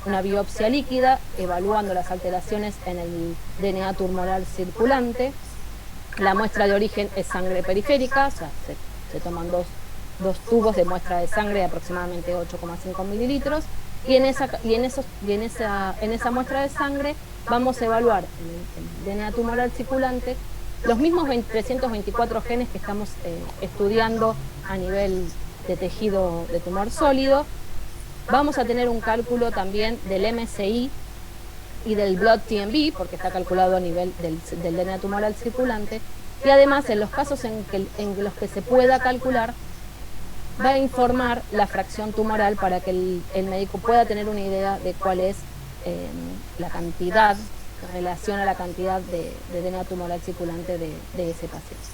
una biopsia líquida, evaluando las alteraciones en el DNA tumoral circulante. La muestra de origen es sangre periférica, o sea, se toman dos tubos de muestra de sangre de aproximadamente 8,5 mililitros, y en esa muestra de sangre vamos a evaluar el DNA tumoral circulante, los mismos 324 genes que estamos estudiando a nivel de tejido de tumor sólido. Vamos a tener un cálculo también del MSI y del Blood TMB, porque está calculado a nivel del DNA tumoral circulante, y además en los casos en los que se pueda calcular, va a informar la fracción tumoral para que el médico pueda tener una idea de cuál es la cantidad, en relación a la cantidad de DNA tumoral circulante de ese paciente.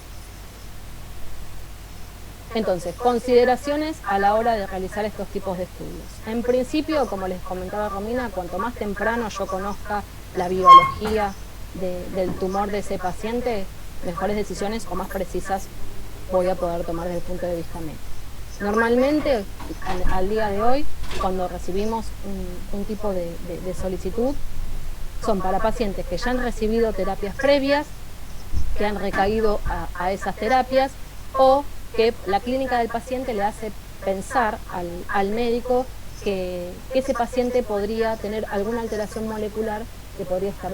Entonces, consideraciones a la hora de realizar estos tipos de estudios. En principio, como les comentaba Romina, cuanto más temprano yo conozca la biología del tumor de ese paciente, mejores decisiones o más precisas voy a poder tomar desde el punto de vista médico. Normalmente, al día de hoy, cuando recibimos un tipo de solicitud, son para pacientes que ya han recibido terapias previas, que han recaído a esas terapias, o que la clínica del paciente le hace pensar al médico que ese paciente podría tener alguna alteración molecular que podría estar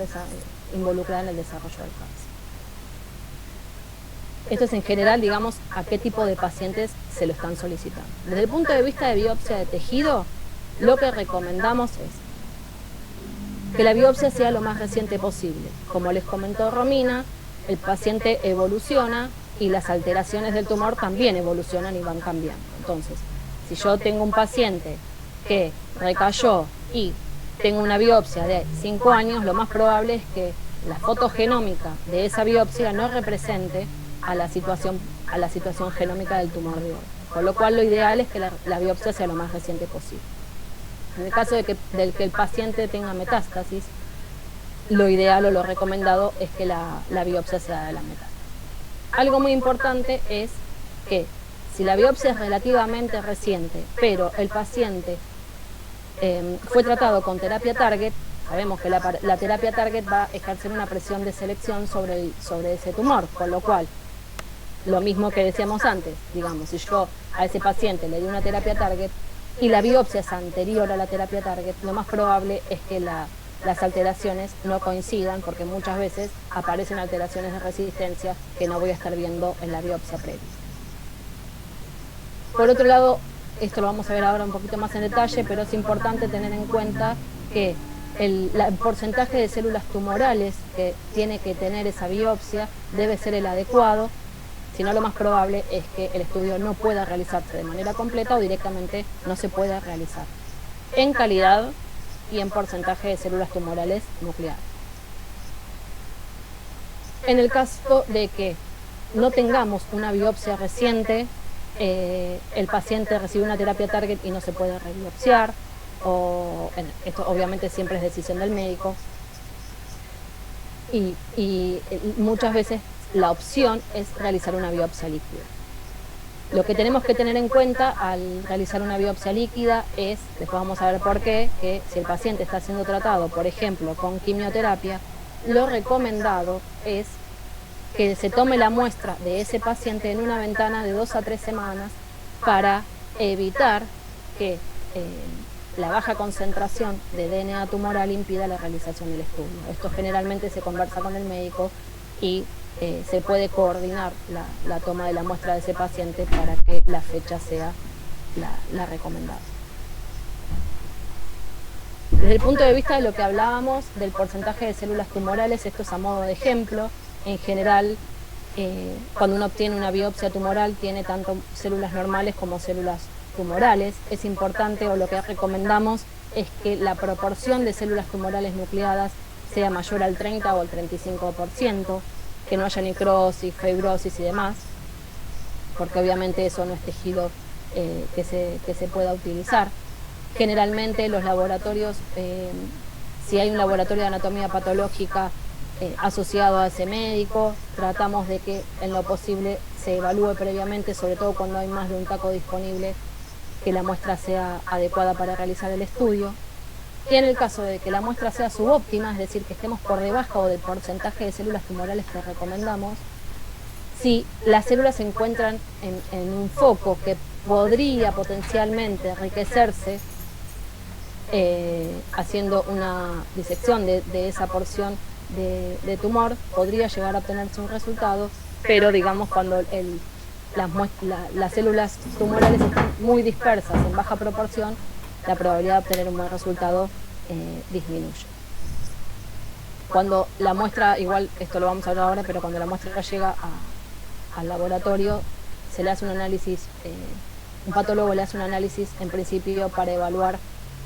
involucrada en el desarrollo del cáncer. Esto es en general, digamos, a qué tipo de pacientes se lo están solicitando. Desde el punto de vista de biopsia de tejido, lo que recomendamos es que la biopsia sea lo más reciente posible. Como les comentó Romina, el paciente evoluciona y las alteraciones del tumor también evolucionan y van cambiando. Entonces, si yo tengo un paciente que recayó y tengo una biopsia de 5 años, lo más probable es que la foto genómica de esa biopsia no represente a la situación genómica del tumor de hoy. Con lo cual lo ideal es que la biopsia sea lo más reciente posible. En el caso del que el paciente tenga metástasis, lo ideal o lo recomendado es que la biopsia sea de la metástasis. Algo muy importante es que si la biopsia es relativamente reciente, pero el paciente fue tratado con terapia target, sabemos que la terapia target va a ejercer una presión de selección sobre ese tumor, con lo cual, lo mismo que decíamos antes, digamos, si yo a ese paciente le di una terapia target y la biopsia es anterior a la terapia target, lo más probable es que la las alteraciones no coincidan, porque muchas veces aparecen alteraciones de resistencia que no voy a estar viendo en la biopsia previa. Por otro lado, esto lo vamos a ver ahora un poquito más en detalle, pero es importante tener en cuenta que el porcentaje de células tumorales que tiene que tener esa biopsia debe ser el adecuado, si no lo más probable es que el estudio no pueda realizarse de manera completa o directamente no se pueda realizar en calidad y en porcentaje de células tumorales nucleares. En el caso de que no tengamos una biopsia reciente, el paciente recibe una terapia target y no se puede rebiopsiar, esto obviamente siempre es decisión del médico, y muchas veces la opción es realizar una biopsia líquida. Lo que tenemos que tener en cuenta al realizar una biopsia líquida es, después vamos a ver por qué, que si el paciente está siendo tratado, por ejemplo, con quimioterapia, lo recomendado es que se tome la muestra de ese paciente en una ventana de 2 a 3 semanas para evitar que la baja concentración de DNA tumoral impida la realización del estudio. Esto generalmente se conversa con el médico y se puede coordinar la toma de la muestra de ese paciente para que la fecha sea la recomendada. Desde el punto de vista de lo que hablábamos del porcentaje de células tumorales, esto es a modo de ejemplo. En general, cuando uno obtiene una biopsia tumoral, tiene tanto células normales como células tumorales. Es importante, o lo que recomendamos, es que la proporción de células tumorales nucleadas sea mayor al 30 o al 35%, que no haya necrosis, fibrosis y demás, porque obviamente eso no es tejido que se pueda utilizar. Generalmente los laboratorios, si hay un laboratorio de anatomía patológica asociado a ese médico, tratamos de que en lo posible se evalúe previamente, sobre todo cuando hay más de un taco disponible, que la muestra sea adecuada para realizar el estudio. Y en el caso de que la muestra sea subóptima, es decir, que estemos por debajo del porcentaje de células tumorales que recomendamos, si las células se encuentran en un foco que podría potencialmente enriquecerse haciendo una disección de esa porción de tumor, podría llegar a obtenerse un resultado, pero digamos cuando las células tumorales están muy dispersas, en baja proporción, la probabilidad de obtener un buen resultado disminuye. Cuando la muestra, igual esto lo vamos a hablar ahora, pero cuando la muestra llega al laboratorio, se le hace un análisis, un patólogo le hace un análisis en principio para evaluar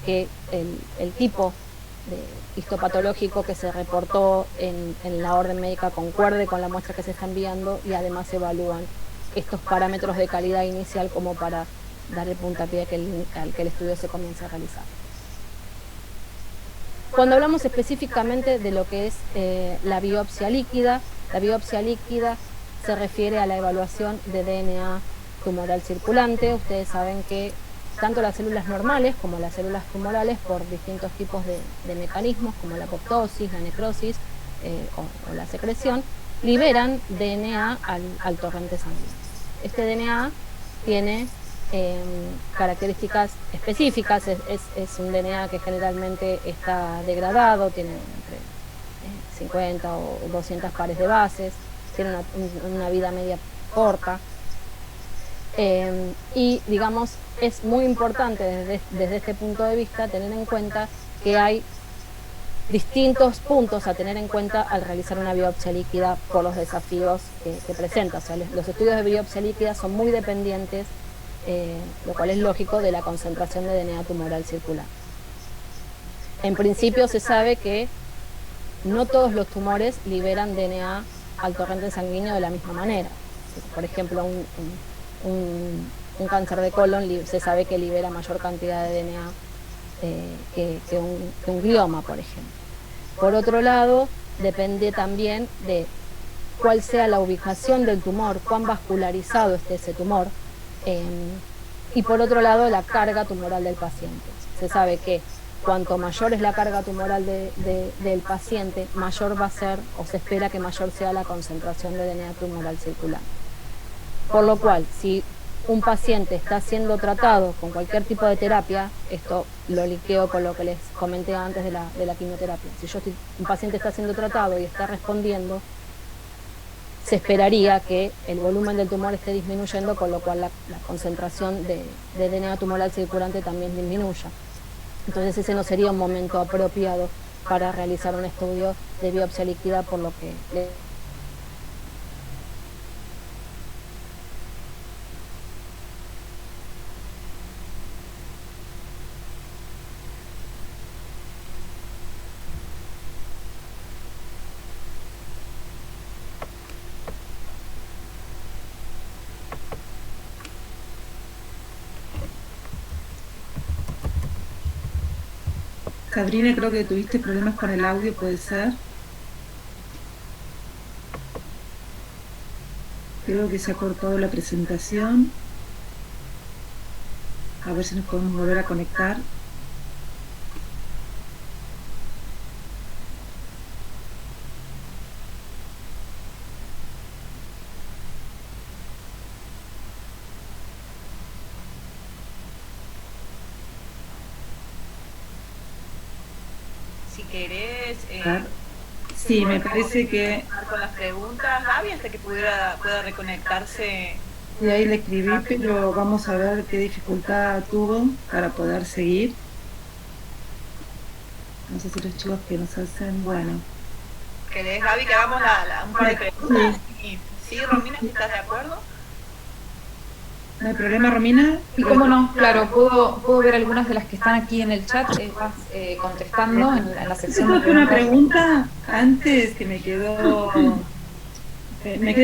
que el tipo de histopatológico que se reportó en la orden médica concuerde con la muestra que se está enviando, y además se evalúan estos parámetros de calidad inicial como para dar el puntapié al que el estudio se comience a realizar. Cuando hablamos específicamente de lo que es la biopsia líquida se refiere a la evaluación de DNA tumoral circulante. Ustedes saben que tanto las células normales como las células tumorales, por distintos tipos de mecanismos como la apoptosis, la necrosis o la secreción, liberan DNA al torrente sanguíneo. Este DNA tiene características específicas, es un DNA que generalmente está degradado, tiene entre 50 o 200 pares de bases, tiene una vida media corta, y digamos es muy importante desde este punto de vista tener en cuenta que hay distintos puntos a tener en cuenta al realizar una biopsia líquida por los desafíos que presenta. O sea, los estudios de biopsia líquida son muy dependientes, lo cual es lógico, de la concentración de DNA tumoral circular. En principio se sabe que no todos los tumores liberan DNA al torrente sanguíneo de la misma manera. Por ejemplo, un cáncer de colon se sabe que libera mayor cantidad de DNA que un glioma, por ejemplo. Por otro lado, depende también de cuál sea la ubicación del tumor, cuán vascularizado esté ese tumor, y por otro lado, la carga tumoral del paciente. Se sabe que cuanto mayor es la carga tumoral del paciente, mayor va a ser, o se espera que mayor sea la concentración de DNA tumoral circulante. Por lo cual, si un paciente está siendo tratado con cualquier tipo de terapia, esto lo linkeo con lo que les comenté antes de la quimioterapia. Si un paciente está siendo tratado y está respondiendo, se esperaría que el volumen del tumor esté disminuyendo, con lo cual la concentración de DNA tumoral circulante también disminuya. Entonces ese no sería un momento apropiado para realizar un estudio de biopsia líquida, por lo que Sabrina, creo que tuviste problemas con el audio, ¿puede ser? Creo que se ha cortado la presentación. A ver si nos podemos volver a conectar. Si querés, sí, me parece que... con las preguntas, Gaby, hasta que pueda reconectarse. Y ahí le escribí, pero vamos a ver qué dificultad tuvo para poder seguir. No sé si los chicos que nos hacen, bueno. ¿Querés, Gaby, que hagamos un par de preguntas? Sí, Romina, ¿estás de acuerdo? ¿No hay problema, Romina? Y cómo no, claro, puedo ver algunas de las que están aquí en el chat, vas contestando en la sección de Tengo una preguntas. pregunta antes que me quedé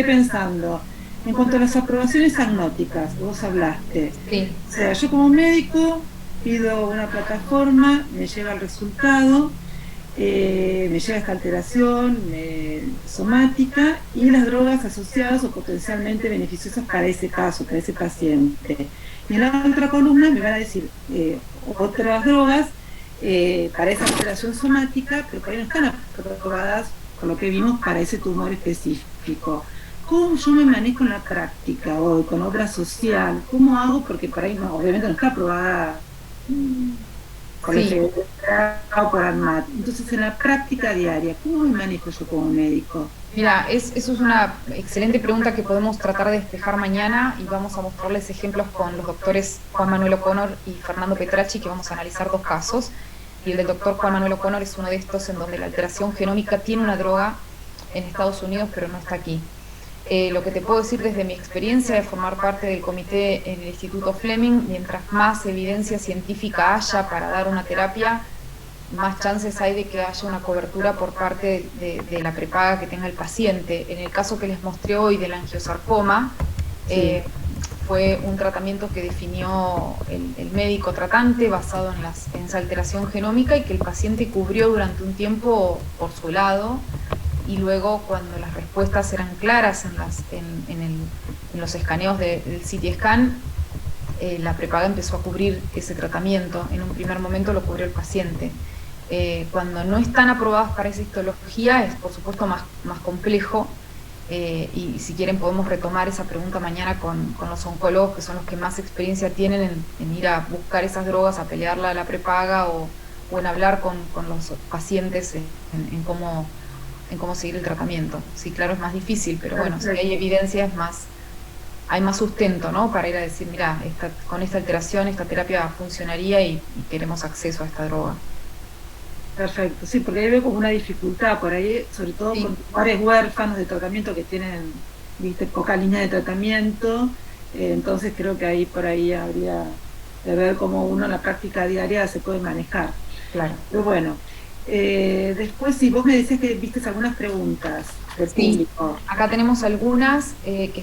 pensando. En cuanto a las aprobaciones agnósticas, vos hablaste. Sí. O sea, yo como médico pido una plataforma, me llega el resultado, me llega esta alteración somática y las drogas asociadas o potencialmente beneficiosas para ese caso, para ese paciente. Y en la otra columna me van a decir otras drogas para esa alteración somática, pero por ahí no están aprobadas, por lo que vimos, para ese tumor específico. ¿Cómo yo me manejo en la práctica o con obra social? ¿Cómo hago? Porque por ahí no, obviamente no está aprobada con Sí. el FDA o por ANMAT. Entonces, en la práctica diaria, ¿cómo me manejo yo como médico? Mira, eso es una excelente pregunta que podemos tratar de despejar mañana y vamos a mostrarles ejemplos con los doctores Juan Manuel O'Connor y Fernando Petracci, que vamos a analizar dos casos. Y el del doctor Juan Manuel O'Connor es uno de estos en donde la alteración genómica tiene una droga en Estados Unidos, pero no está aquí. Lo que te puedo decir desde mi experiencia de formar parte del comité en el Instituto Fleming, mientras más evidencia científica haya para dar una terapia, más chances hay de que haya una cobertura por parte de la prepaga que tenga el paciente. En el caso que les mostré hoy del angiosarcoma, fue un tratamiento que definió el médico tratante basado en esa alteración genómica y que el paciente cubrió durante un tiempo por su lado, y luego cuando las respuestas eran claras en los escaneos del CT scan, la prepaga empezó a cubrir ese tratamiento. En un primer momento lo cubrió el paciente. Cuando no están aprobadas para esa histología es por supuesto más complejo, y si quieren podemos retomar esa pregunta mañana con los oncólogos, que son los que más experiencia tienen en ir a buscar esas drogas, a pelearla a la prepaga o en hablar con los pacientes en cómo seguir el tratamiento. Sí, claro, es más difícil, pero bueno, si hay evidencia hay más sustento, ¿no? Para ir a decir, mira, con esta alteración, esta terapia funcionaría y queremos acceso a esta droga. Perfecto, sí, porque ahí veo como una dificultad por ahí, sobre todo con tumores huérfanos de tratamiento que tienen, viste, poca línea de tratamiento, entonces creo que ahí por ahí habría de ver cómo uno en la práctica diaria se puede manejar. Claro. Pero bueno, después si vos me decías que viste algunas preguntas del público. Acá tenemos algunas que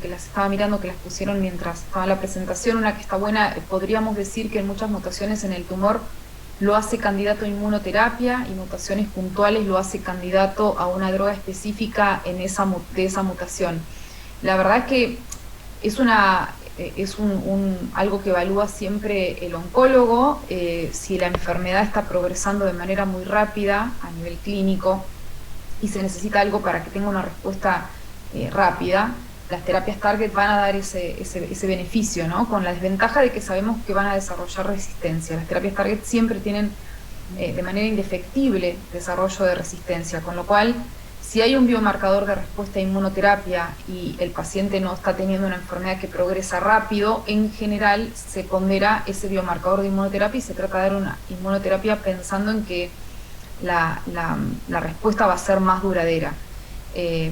las estaba mirando, que las pusieron mientras estaba la presentación. Una que está buena, podríamos decir que en muchas mutaciones en el tumor lo hace candidato a inmunoterapia y mutaciones puntuales lo hace candidato a una droga específica de esa mutación. La verdad es que es algo que evalúa siempre el oncólogo. Si la enfermedad está progresando de manera muy rápida a nivel clínico y se necesita algo para que tenga una respuesta rápida, las terapias target van a dar ese beneficio, ¿no? Con la desventaja de que sabemos que van a desarrollar resistencia. Las terapias target siempre tienen de manera indefectible desarrollo de resistencia, con lo cual, si hay un biomarcador de respuesta a inmunoterapia y el paciente no está teniendo una enfermedad que progresa rápido, en general se pondera ese biomarcador de inmunoterapia y se trata de dar una inmunoterapia pensando en que la respuesta va a ser más duradera.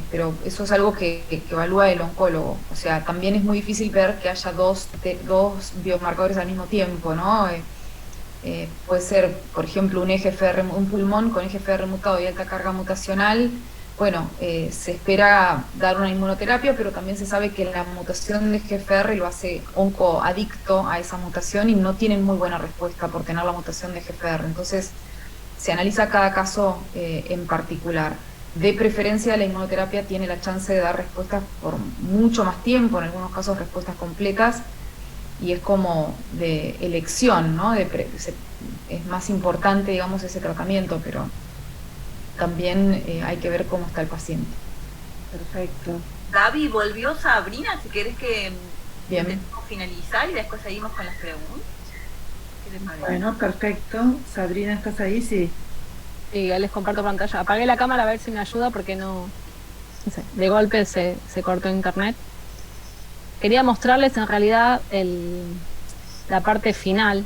Pero eso es algo que evalúa el oncólogo. O sea, también es muy difícil ver que haya dos biomarcadores al mismo tiempo, ¿no? Puede ser, por ejemplo, un pulmón con EGFR mutado y alta carga mutacional. Bueno, se espera dar una inmunoterapia, pero también se sabe que la mutación de EGFR lo hace oncoadicto a esa mutación y no tienen muy buena respuesta por tener la mutación de EGFR. Entonces, se analiza cada caso en particular. De preferencia, la inmunoterapia tiene la chance de dar respuestas por mucho más tiempo, en algunos casos respuestas completas, y es como de elección, ¿no? Es más importante, digamos, ese tratamiento, pero también hay que ver cómo está el paciente. Perfecto. Gaby, volvió Sabrina, si querés que Bien. finalizar y después seguimos con las preguntas. ¿Qué te parece? Bueno, perfecto. Sabrina, ¿estás ahí? Sí. Y les comparto pantalla. Apagué la cámara a ver si me ayuda porque no sé, de golpe se cortó internet. Quería mostrarles en realidad la parte final.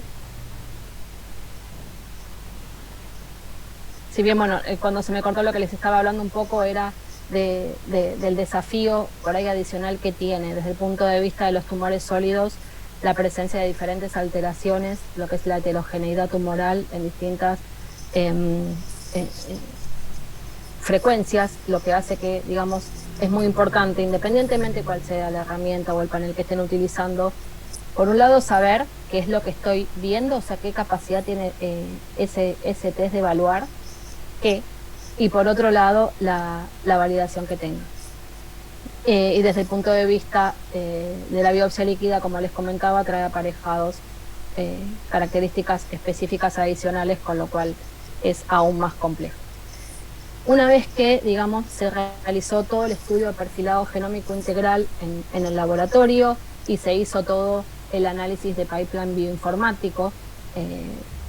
Si bien, bueno, cuando se me cortó lo que les estaba hablando un poco era del desafío por ahí adicional que tiene desde el punto de vista de los tumores sólidos la presencia de diferentes alteraciones, lo que es la heterogeneidad tumoral en distintas frecuencias, lo que hace que, digamos, es muy importante, independientemente cuál sea la herramienta o el panel que estén utilizando, por un lado saber qué es lo que estoy viendo, o sea, qué capacidad tiene ese test de evaluar qué, y por otro lado la validación que tenga. Y desde el punto de vista de la biopsia líquida, como les comentaba, trae aparejados características específicas adicionales, con lo cual es aún más complejo. Una vez que, digamos, se realizó todo el estudio de perfilado genómico integral en el laboratorio y se hizo todo el análisis de pipeline bioinformático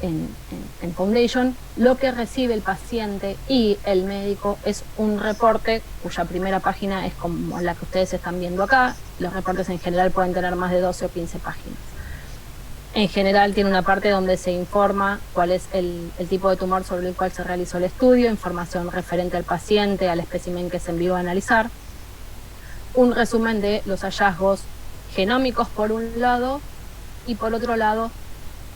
en Foundation, lo que recibe el paciente y el médico es un reporte cuya primera página es como la que ustedes están viendo acá. Los reportes en general pueden tener más de 12 o 15 páginas. En general tiene una parte donde se informa cuál es el tipo de tumor sobre el cual se realizó el estudio, información referente al paciente, al espécimen que se envió a analizar, un resumen de los hallazgos genómicos por un lado y por otro lado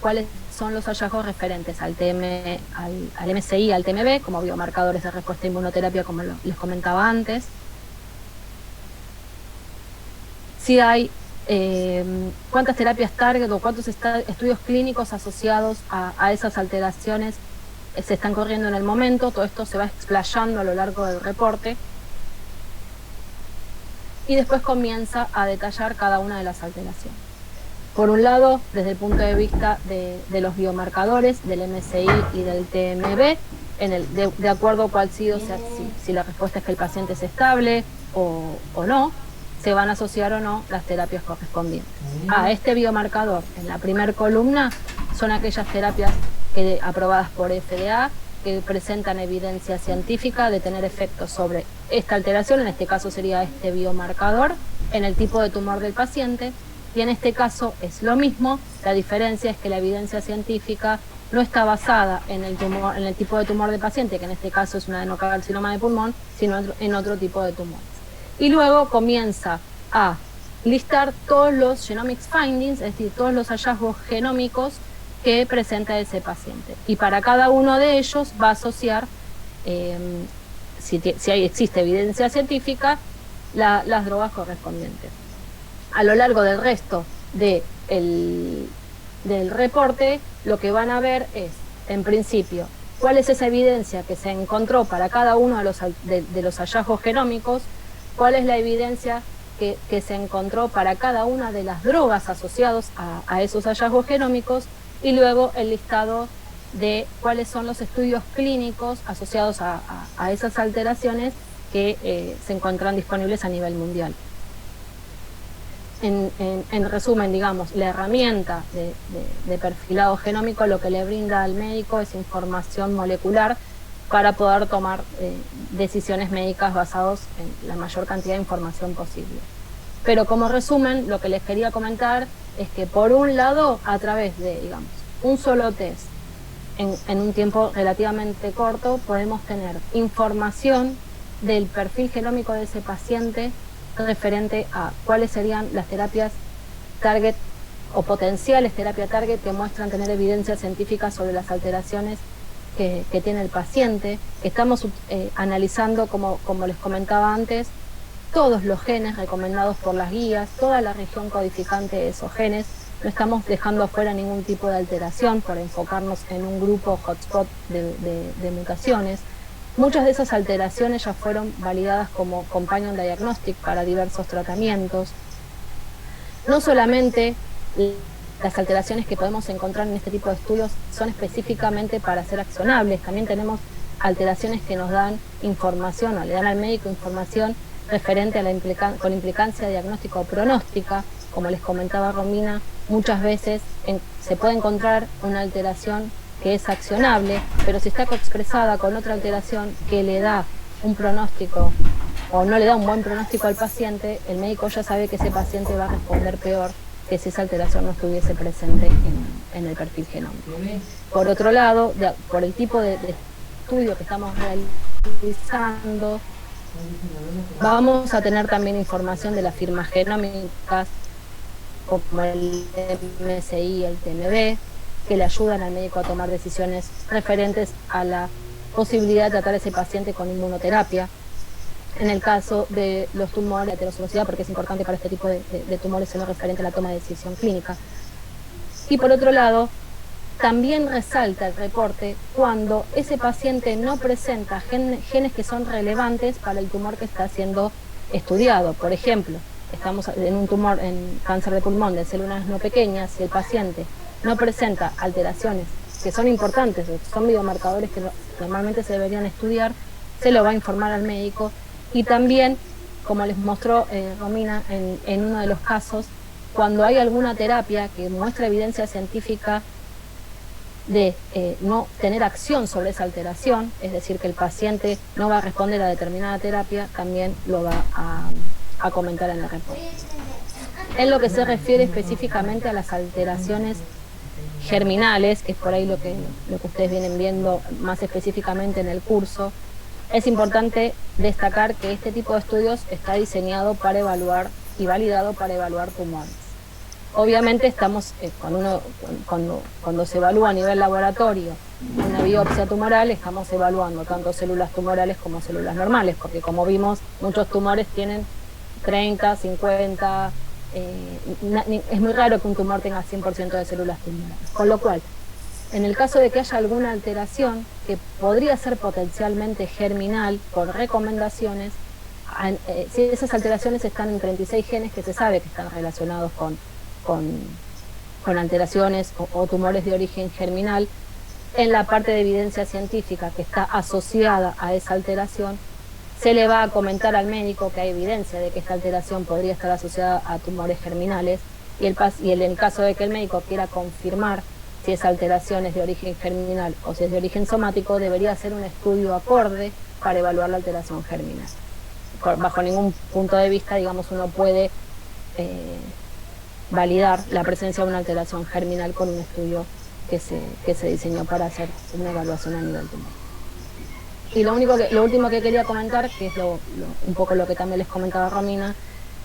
cuáles son los hallazgos referentes al al MSI, al TMB, como biomarcadores de respuesta a inmunoterapia, como les comentaba antes. Si hay cuántas terapias target o cuántos estudios clínicos asociados a esas alteraciones se están corriendo en el momento. Todo esto se va explayando a lo largo del reporte y después comienza a detallar cada una de las alteraciones. Por un lado, desde el punto de vista de los biomarcadores, del MSI y del TMB, de acuerdo a cuál sido, o sea, si la respuesta es que el paciente es estable o no, se van a asociar o no las terapias correspondientes. A este biomarcador, en la primera columna, son aquellas terapias aprobadas por FDA que presentan evidencia científica de tener efectos sobre esta alteración, en este caso sería este biomarcador, en el tipo de tumor del paciente, y en este caso es lo mismo. La diferencia es que la evidencia científica no está basada en el tipo de tumor del paciente, que en este caso es un adenocarcinoma de pulmón, sino en otro tipo de tumores. Y luego comienza a listar todos los genomics findings, es decir, todos los hallazgos genómicos que presenta ese paciente. Y para cada uno de ellos va a asociar, si existe evidencia científica, las drogas correspondientes. A lo largo del resto del reporte, lo que van a ver es, en principio, cuál es esa evidencia que se encontró para cada uno de los hallazgos genómicos, cuál es la evidencia que se encontró para cada una de las drogas asociadas a esos hallazgos genómicos, y luego el listado de cuáles son los estudios clínicos asociados a esas alteraciones que se encuentran disponibles a nivel mundial. en resumen, digamos, la herramienta de perfilado genómico lo que le brinda al médico es información molecular para poder tomar decisiones médicas basadas en la mayor cantidad de información posible. Pero como resumen, lo que les quería comentar es que por un lado, a través de, digamos, un solo test, en un tiempo relativamente corto, podemos tener información del perfil genómico de ese paciente referente a cuáles serían las terapias target o potenciales terapias target que muestran tener evidencia científica sobre las alteraciones que tiene el paciente. Estamos analizando, como les comentaba antes, todos los genes recomendados por las guías, toda la región codificante de esos genes. No estamos dejando afuera ningún tipo de alteración por enfocarnos en un grupo hotspot de mutaciones. Muchas de esas alteraciones ya fueron validadas como companion diagnostic para diversos tratamientos. No solamente las alteraciones que podemos encontrar en este tipo de estudios son específicamente para ser accionables, también tenemos alteraciones que nos dan información o le dan al médico información referente a con implicancia diagnóstica o pronóstica. Como les comentaba Romina, muchas veces se puede encontrar una alteración que es accionable, pero si está coexpresada con otra alteración que le da un pronóstico o no le da un buen pronóstico al paciente, el médico ya sabe que ese paciente va a responder peor que si esa alteración no estuviese presente en el perfil genómico. Por otro lado, por el tipo de estudio que estamos realizando, vamos a tener también información de las firmas genómicas como el MSI y el TMB, que le ayudan al médico a tomar decisiones referentes a la posibilidad de tratar a ese paciente con inmunoterapia. En el caso de los tumores de heterozigosidad, porque es importante para este tipo de tumores en lo referente a la toma de decisión clínica. Y por otro lado, también resalta el reporte cuando ese paciente no presenta genes que son relevantes para el tumor que está siendo estudiado. Por ejemplo, estamos en un tumor en cáncer de pulmón de células no pequeñas, si el paciente no presenta alteraciones que son importantes, son biomarcadores que normalmente se deberían estudiar, se lo va a informar al médico. Y también, como les mostró Romina en uno de los casos, cuando hay alguna terapia que muestra evidencia científica de no tener acción sobre esa alteración, es decir, que el paciente no va a responder a determinada terapia, también lo va a comentar en el reporte. En lo que se refiere específicamente a las alteraciones germinales, que es por ahí lo que ustedes vienen viendo más específicamente en el curso, es importante destacar que este tipo de estudios está diseñado para evaluar y validado para evaluar tumores. Obviamente estamos, cuando se evalúa a nivel laboratorio una biopsia tumoral, estamos evaluando tanto células tumorales como células normales, porque como vimos, muchos tumores tienen 30, 50, es muy raro que un tumor tenga 100% de células tumorales. Con lo cual, en el caso de que haya alguna alteración que podría ser potencialmente germinal por recomendaciones, si esas alteraciones están en 36 genes que se sabe que están relacionados con alteraciones o tumores de origen germinal, en la parte de evidencia científica que está asociada a esa alteración, se le va a comentar al médico que hay evidencia de que esta alteración podría estar asociada a tumores germinales y en el caso de que el médico quiera confirmar si esa alteración es de origen germinal o si es de origen somático, debería hacer un estudio acorde para evaluar la alteración germinal. Bajo ningún punto de vista, digamos, uno puede validar la presencia de una alteración germinal con un estudio que se diseñó para hacer una evaluación a nivel tumor. Y lo último que quería comentar, que es un poco lo que también les comentaba Romina,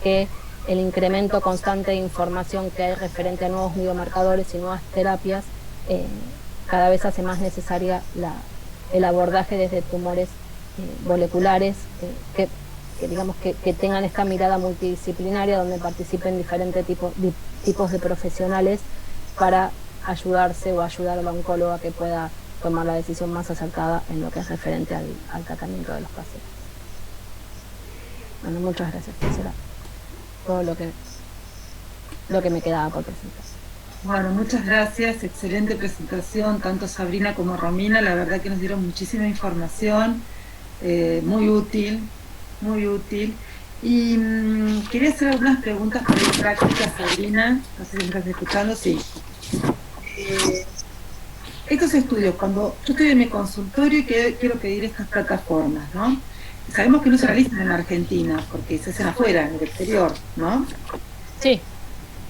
que el incremento constante de información que hay referente a nuevos biomarcadores y nuevas terapias cada vez hace más necesaria el abordaje desde tumores moleculares que tengan esta mirada multidisciplinaria donde participen diferentes tipos de profesionales para ayudarse o ayudar a la oncóloga que pueda tomar la decisión más acertada en lo que es referente al tratamiento de los pacientes. Bueno, muchas gracias. Eso era todo lo que me quedaba por presentar. Bueno, muchas gracias, excelente presentación, tanto Sabrina como Romina, la verdad que nos dieron muchísima información, muy útil, Y quería hacer algunas preguntas para ir prácticas, Sabrina. No sé si me estás escuchando, sí. Estos estudios, cuando yo estoy en mi consultorio y quiero pedir estas plataformas, ¿no? Sabemos que no se realizan en Argentina, porque se hacen afuera, en el exterior, ¿no? Sí.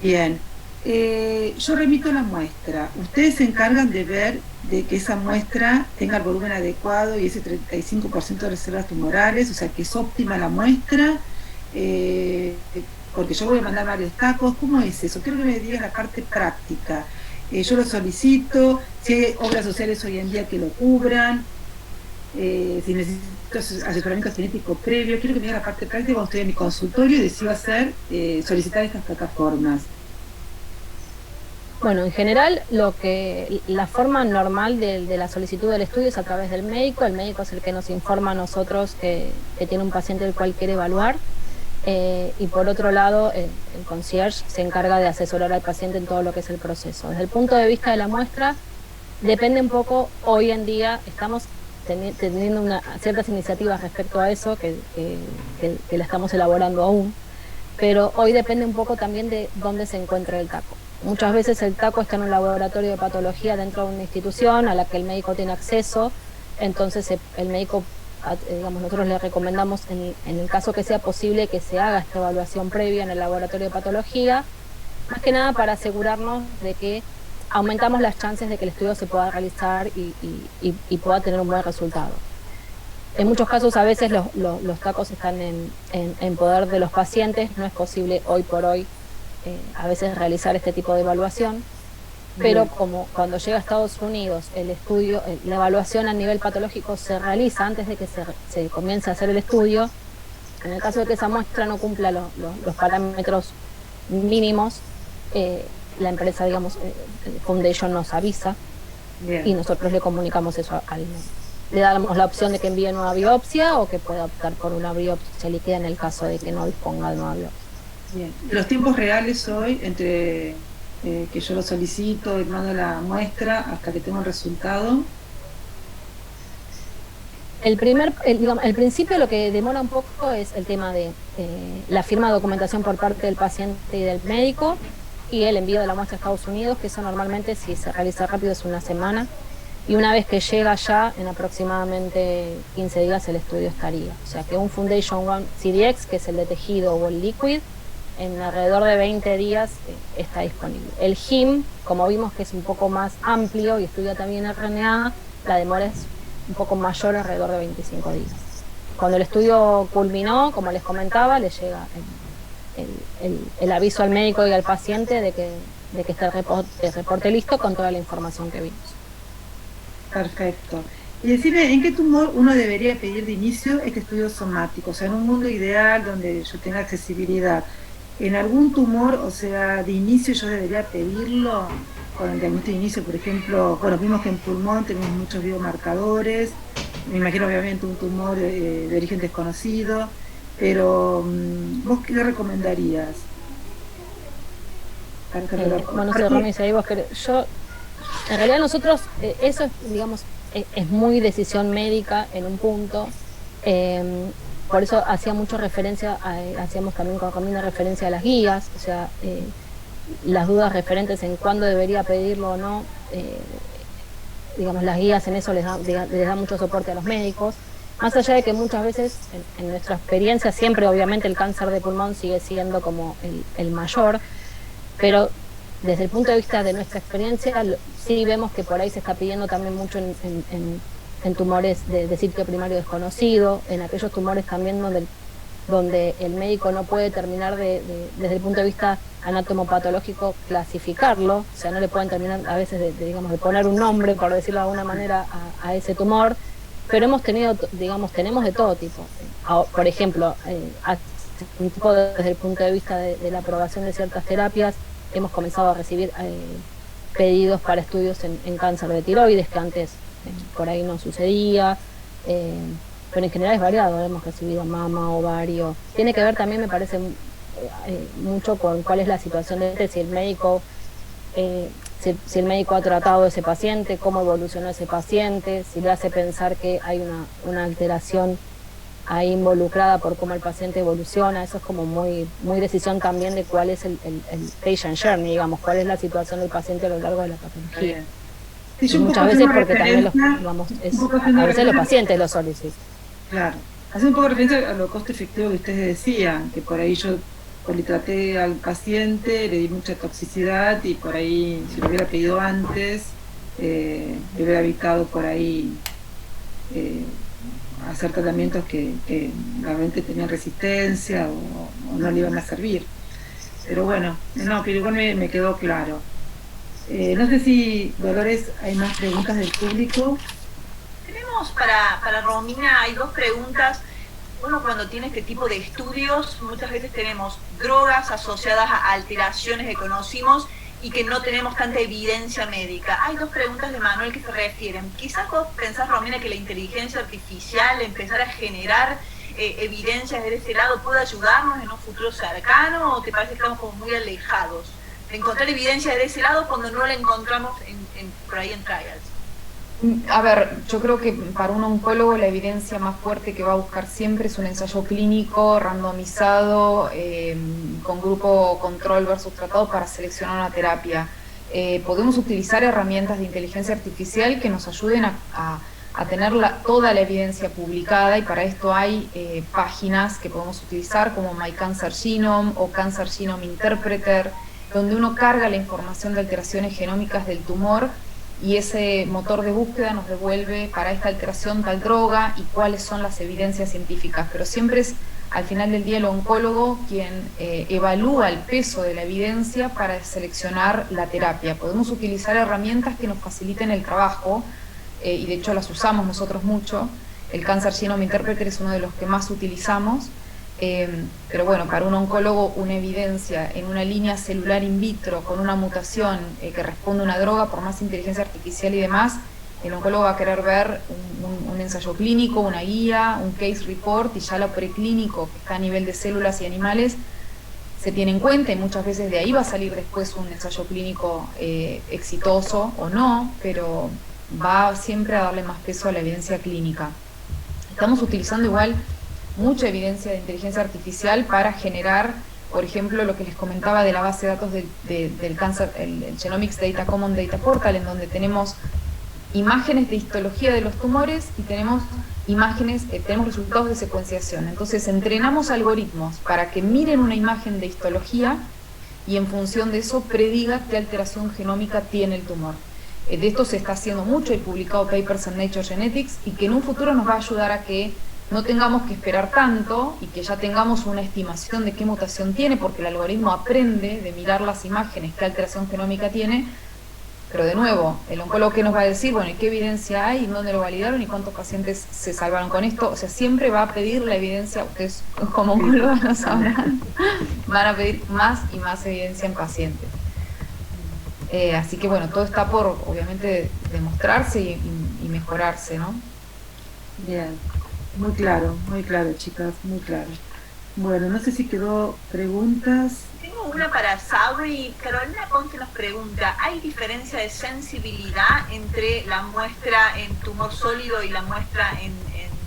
Bien. Yo remito la muestra. Ustedes se encargan de ver de que esa muestra tenga el volumen adecuado y ese 35% de reservas tumorales, o sea, que es óptima la muestra, eh, porque yo voy a mandar varios tacos. ¿Cómo es eso? Quiero que me digas la parte práctica. Yo lo solicito, si hay obras sociales hoy en día que lo cubran, si necesito asesoramiento genético previo. Quiero que me digas la parte práctica cuando estoy en mi consultorio y decido solicitar estas plataformas. Bueno, en general, la forma normal de la solicitud del estudio es a través del médico. El médico es el que nos informa a nosotros que tiene un paciente el cual quiere evaluar. Y por otro lado, el concierge se encarga de asesorar al paciente en todo lo que es el proceso. Desde el punto de vista de la muestra, depende un poco. Hoy en día estamos teniendo ciertas iniciativas respecto a eso, que la estamos elaborando aún, pero hoy depende un poco también de dónde se encuentra el taco. Muchas veces el taco está en un laboratorio de patología dentro de una institución a la que el médico tiene acceso, entonces el médico, digamos, nosotros le recomendamos en el caso que sea posible que se haga esta evaluación previa en el laboratorio de patología, más que nada para asegurarnos de que aumentamos las chances de que el estudio se pueda realizar y pueda tener un buen resultado. En muchos casos a veces los tacos están en poder de los pacientes, no es posible hoy por hoy a veces realizar este tipo de evaluación, pero como cuando llega a Estados Unidos el estudio, la evaluación a nivel patológico se realiza antes de que se comience a hacer el estudio. En el caso de que esa muestra no cumpla los parámetros mínimos, la empresa, digamos, Foundation nos avisa. Bien. Y nosotros le comunicamos eso le damos la opción de que envíe nueva biopsia o que pueda optar por una biopsia líquida en el caso de que no disponga de nueva biopsia. Bien. Los tiempos reales hoy, entre que yo lo solicito y mando la muestra hasta que tengo el resultado. El principio lo que demora un poco es el tema de la firma de documentación por parte del paciente y del médico y el envío de la muestra a Estados Unidos, que eso normalmente, si se realiza rápido, es una semana. Y una vez que llega ya, en aproximadamente 15 días el estudio estaría. O sea que un Foundation One CDX, que es el de tejido o el liquid, en alrededor de 20 días está disponible. El HIM, como vimos que es un poco más amplio y estudia también RNA, la demora es un poco mayor, alrededor de 25 días. Cuando el estudio culminó, como les comentaba, le llega el aviso al médico y al paciente de que está el reporte listo con toda la información que vimos. Perfecto. Y decime, ¿en qué tumor uno debería pedir de inicio este estudio somático? O sea, en un mundo ideal donde yo tenga accesibilidad, ¿en algún tumor, o sea, de inicio yo debería pedirlo? Con el diagnóstico de inicio, por ejemplo, bueno, vimos que en pulmón tenemos muchos biomarcadores, me imagino obviamente un tumor de origen desconocido, pero ¿vos qué le recomendarías? Bueno, no sé, Romy, si ahí vos querés. En realidad nosotros, eso digamos, es muy decisión médica en un punto, por eso hacía mucho referencia, hacíamos también con Romina referencia a las guías, o sea, las dudas referentes en cuándo debería pedirlo o no, digamos, las guías en eso les da mucho soporte a los médicos, más allá de que muchas veces, en nuestra experiencia, siempre obviamente el cáncer de pulmón sigue siendo como el mayor, pero desde el punto de vista de nuestra experiencia, sí vemos que por ahí se está pidiendo también mucho en tumores de sitio primario desconocido, en aquellos tumores también donde el médico no puede terminar desde el punto de vista anatomopatológico clasificarlo, o sea, no le pueden terminar a veces digamos, de poner un nombre, por decirlo de alguna manera, a ese tumor, pero hemos tenido, digamos, tenemos de todo tipo. Por ejemplo, un tipo desde el punto de vista de la aprobación de ciertas terapias, hemos comenzado a recibir pedidos para estudios en cáncer de tiroides, que antes por ahí no sucedía, pero en general es variado, hemos recibido mama, ovario. Tiene que ver también, me parece, mucho con cuál es la situación si el médico si el médico ha tratado a ese paciente, cómo evolucionó ese paciente, si le hace pensar que hay una alteración ahí involucrada por cómo el paciente evoluciona. Eso es como muy, muy decisión también de cuál es el patient journey, digamos, cuál es la situación del paciente a lo largo de la patología. Sí, y muchas veces porque también a veces los pacientes lo solicitan. Claro, hace un poco de referencia a lo costo efectivo que ustedes decían, que por ahí yo traté al paciente, le di mucha toxicidad y por ahí, si lo hubiera pedido antes, le hubiera evitado por ahí hacer tratamientos que realmente tenían resistencia o no le iban a servir. Pero bueno, no, pero igual me quedó claro. No sé si, Dolores, hay más preguntas del público. Tenemos para Romina, hay dos preguntas. Uno, cuando tiene este tipo de estudios, muchas veces tenemos drogas asociadas a alteraciones que conocimos y que no tenemos tanta evidencia médica. Hay dos preguntas de Manuel que se refieren. Quizás vos pensás, Romina, que la inteligencia artificial, empezar a generar evidencias de ese lado, puede ayudarnos en un futuro cercano, o te parece que estamos como muy alejados de encontrar evidencia de ese lado cuando no la encontramos por ahí en trials? A ver, yo creo que para un oncólogo la evidencia más fuerte que va a buscar siempre es un ensayo clínico randomizado con grupo control versus tratado para seleccionar una terapia. Podemos utilizar herramientas de inteligencia artificial que nos ayuden a tener toda la evidencia publicada, y para esto hay páginas que podemos utilizar como My Cancer Genome o Cancer Genome Interpreter, donde uno carga la información de alteraciones genómicas del tumor y ese motor de búsqueda nos devuelve para esta alteración tal droga y cuáles son las evidencias científicas. Pero siempre es al final del día el oncólogo quien evalúa el peso de la evidencia para seleccionar la terapia. Podemos utilizar herramientas que nos faciliten el trabajo y de hecho las usamos nosotros mucho. El Cancer Genome Interpreter es uno de los que más utilizamos. Pero bueno, para un oncólogo una evidencia en una línea celular in vitro con una mutación que responde a una droga, por más inteligencia artificial y demás, el oncólogo va a querer ver un ensayo clínico, una guía, un case report, y ya lo preclínico que está a nivel de células y animales se tiene en cuenta, y muchas veces de ahí va a salir después un ensayo clínico exitoso o no, pero va siempre a darle más peso a la evidencia clínica. Estamos utilizando igual mucha evidencia de inteligencia artificial para generar, por ejemplo, lo que les comentaba de la base de datos del cáncer, el Genomics Data Common Data Portal, en donde tenemos imágenes de histología de los tumores y tenemos tenemos resultados de secuenciación. Entonces entrenamos algoritmos para que miren una imagen de histología y en función de eso prediga qué alteración genómica tiene el tumor. De esto se está haciendo mucho, he publicado papers en Nature Genetics, y que en un futuro nos va a ayudar a que no tengamos que esperar tanto y que ya tengamos una estimación de qué mutación tiene, porque el algoritmo aprende de mirar las imágenes qué alteración genómica tiene. Pero de nuevo, el oncólogo que nos va a decir, bueno, ¿y qué evidencia hay? ¿Dónde lo validaron? ¿Y cuántos pacientes se salvaron con esto? O sea, siempre va a pedir la evidencia, ustedes como oncólogos lo sabrán, van a pedir más y más evidencia en pacientes. Así que bueno, todo está por, obviamente, demostrarse y mejorarse, ¿no? Bien. Muy claro, chicas, muy claro. Bueno, no sé si quedó preguntas. Tengo una para Sabri. Carolina Ponte nos pregunta, ¿hay diferencia de sensibilidad entre la muestra en tumor sólido y la muestra en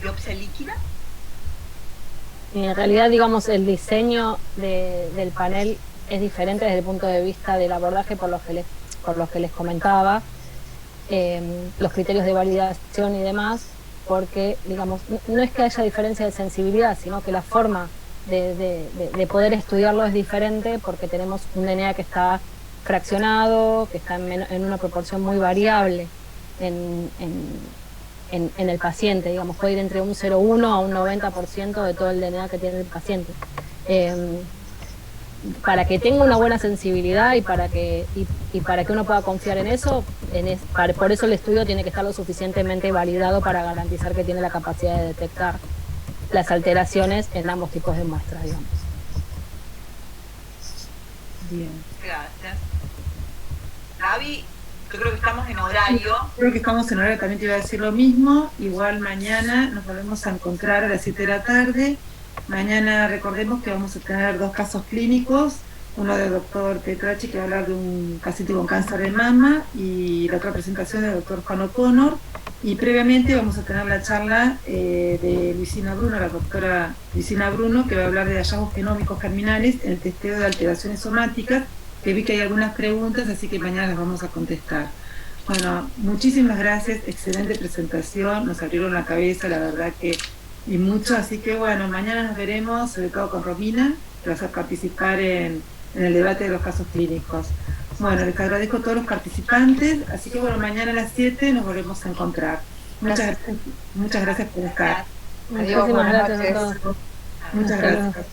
biopsia líquida? En realidad, digamos, el diseño del panel es diferente desde el punto de vista del abordaje por los que les comentaba, los criterios de validación y demás, porque, digamos, no es que haya diferencia de sensibilidad, sino que la forma de poder estudiarlo es diferente, porque tenemos un DNA que está fraccionado, que está en una proporción muy variable en el paciente, digamos, puede ir entre un 0,1 a un 90% de todo el DNA que tiene el paciente. Para que tenga una buena sensibilidad y para que uno pueda confiar en eso, por eso el estudio tiene que estar lo suficientemente validado para garantizar que tiene la capacidad de detectar las alteraciones en ambos tipos de muestras, digamos. Bien. Gracias. Gaby, yo creo que estamos en horario. Creo que estamos en horario, también te iba a decir lo mismo. Igual mañana nos volvemos a encontrar a las 7 de la tarde. Mañana recordemos que vamos a tener 2 casos clínicos, uno del doctor Petrachi, que va a hablar de un paciente con cáncer de mama, y la otra presentación del doctor Juan O'Connor, Y previamente vamos a tener la charla de Luisina Bruno, la doctora Luisina Bruno, que va a hablar de hallazgos genómicos germinales en el testeo de alteraciones somáticas, que vi que hay algunas preguntas, así que mañana las vamos a contestar. Bueno, muchísimas gracias, excelente presentación, nos abrieron la cabeza, la verdad que, y mucho, así que bueno, mañana nos veremos, sobre todo con Romina, que vas a participar en el debate de los casos clínicos. Bueno, les agradezco a todos los participantes, así que bueno, mañana a las 7 nos volvemos a encontrar. Muchas gracias por estar. Adiós, buenas gracias noches. a todos. Muchas Hasta luego. gracias.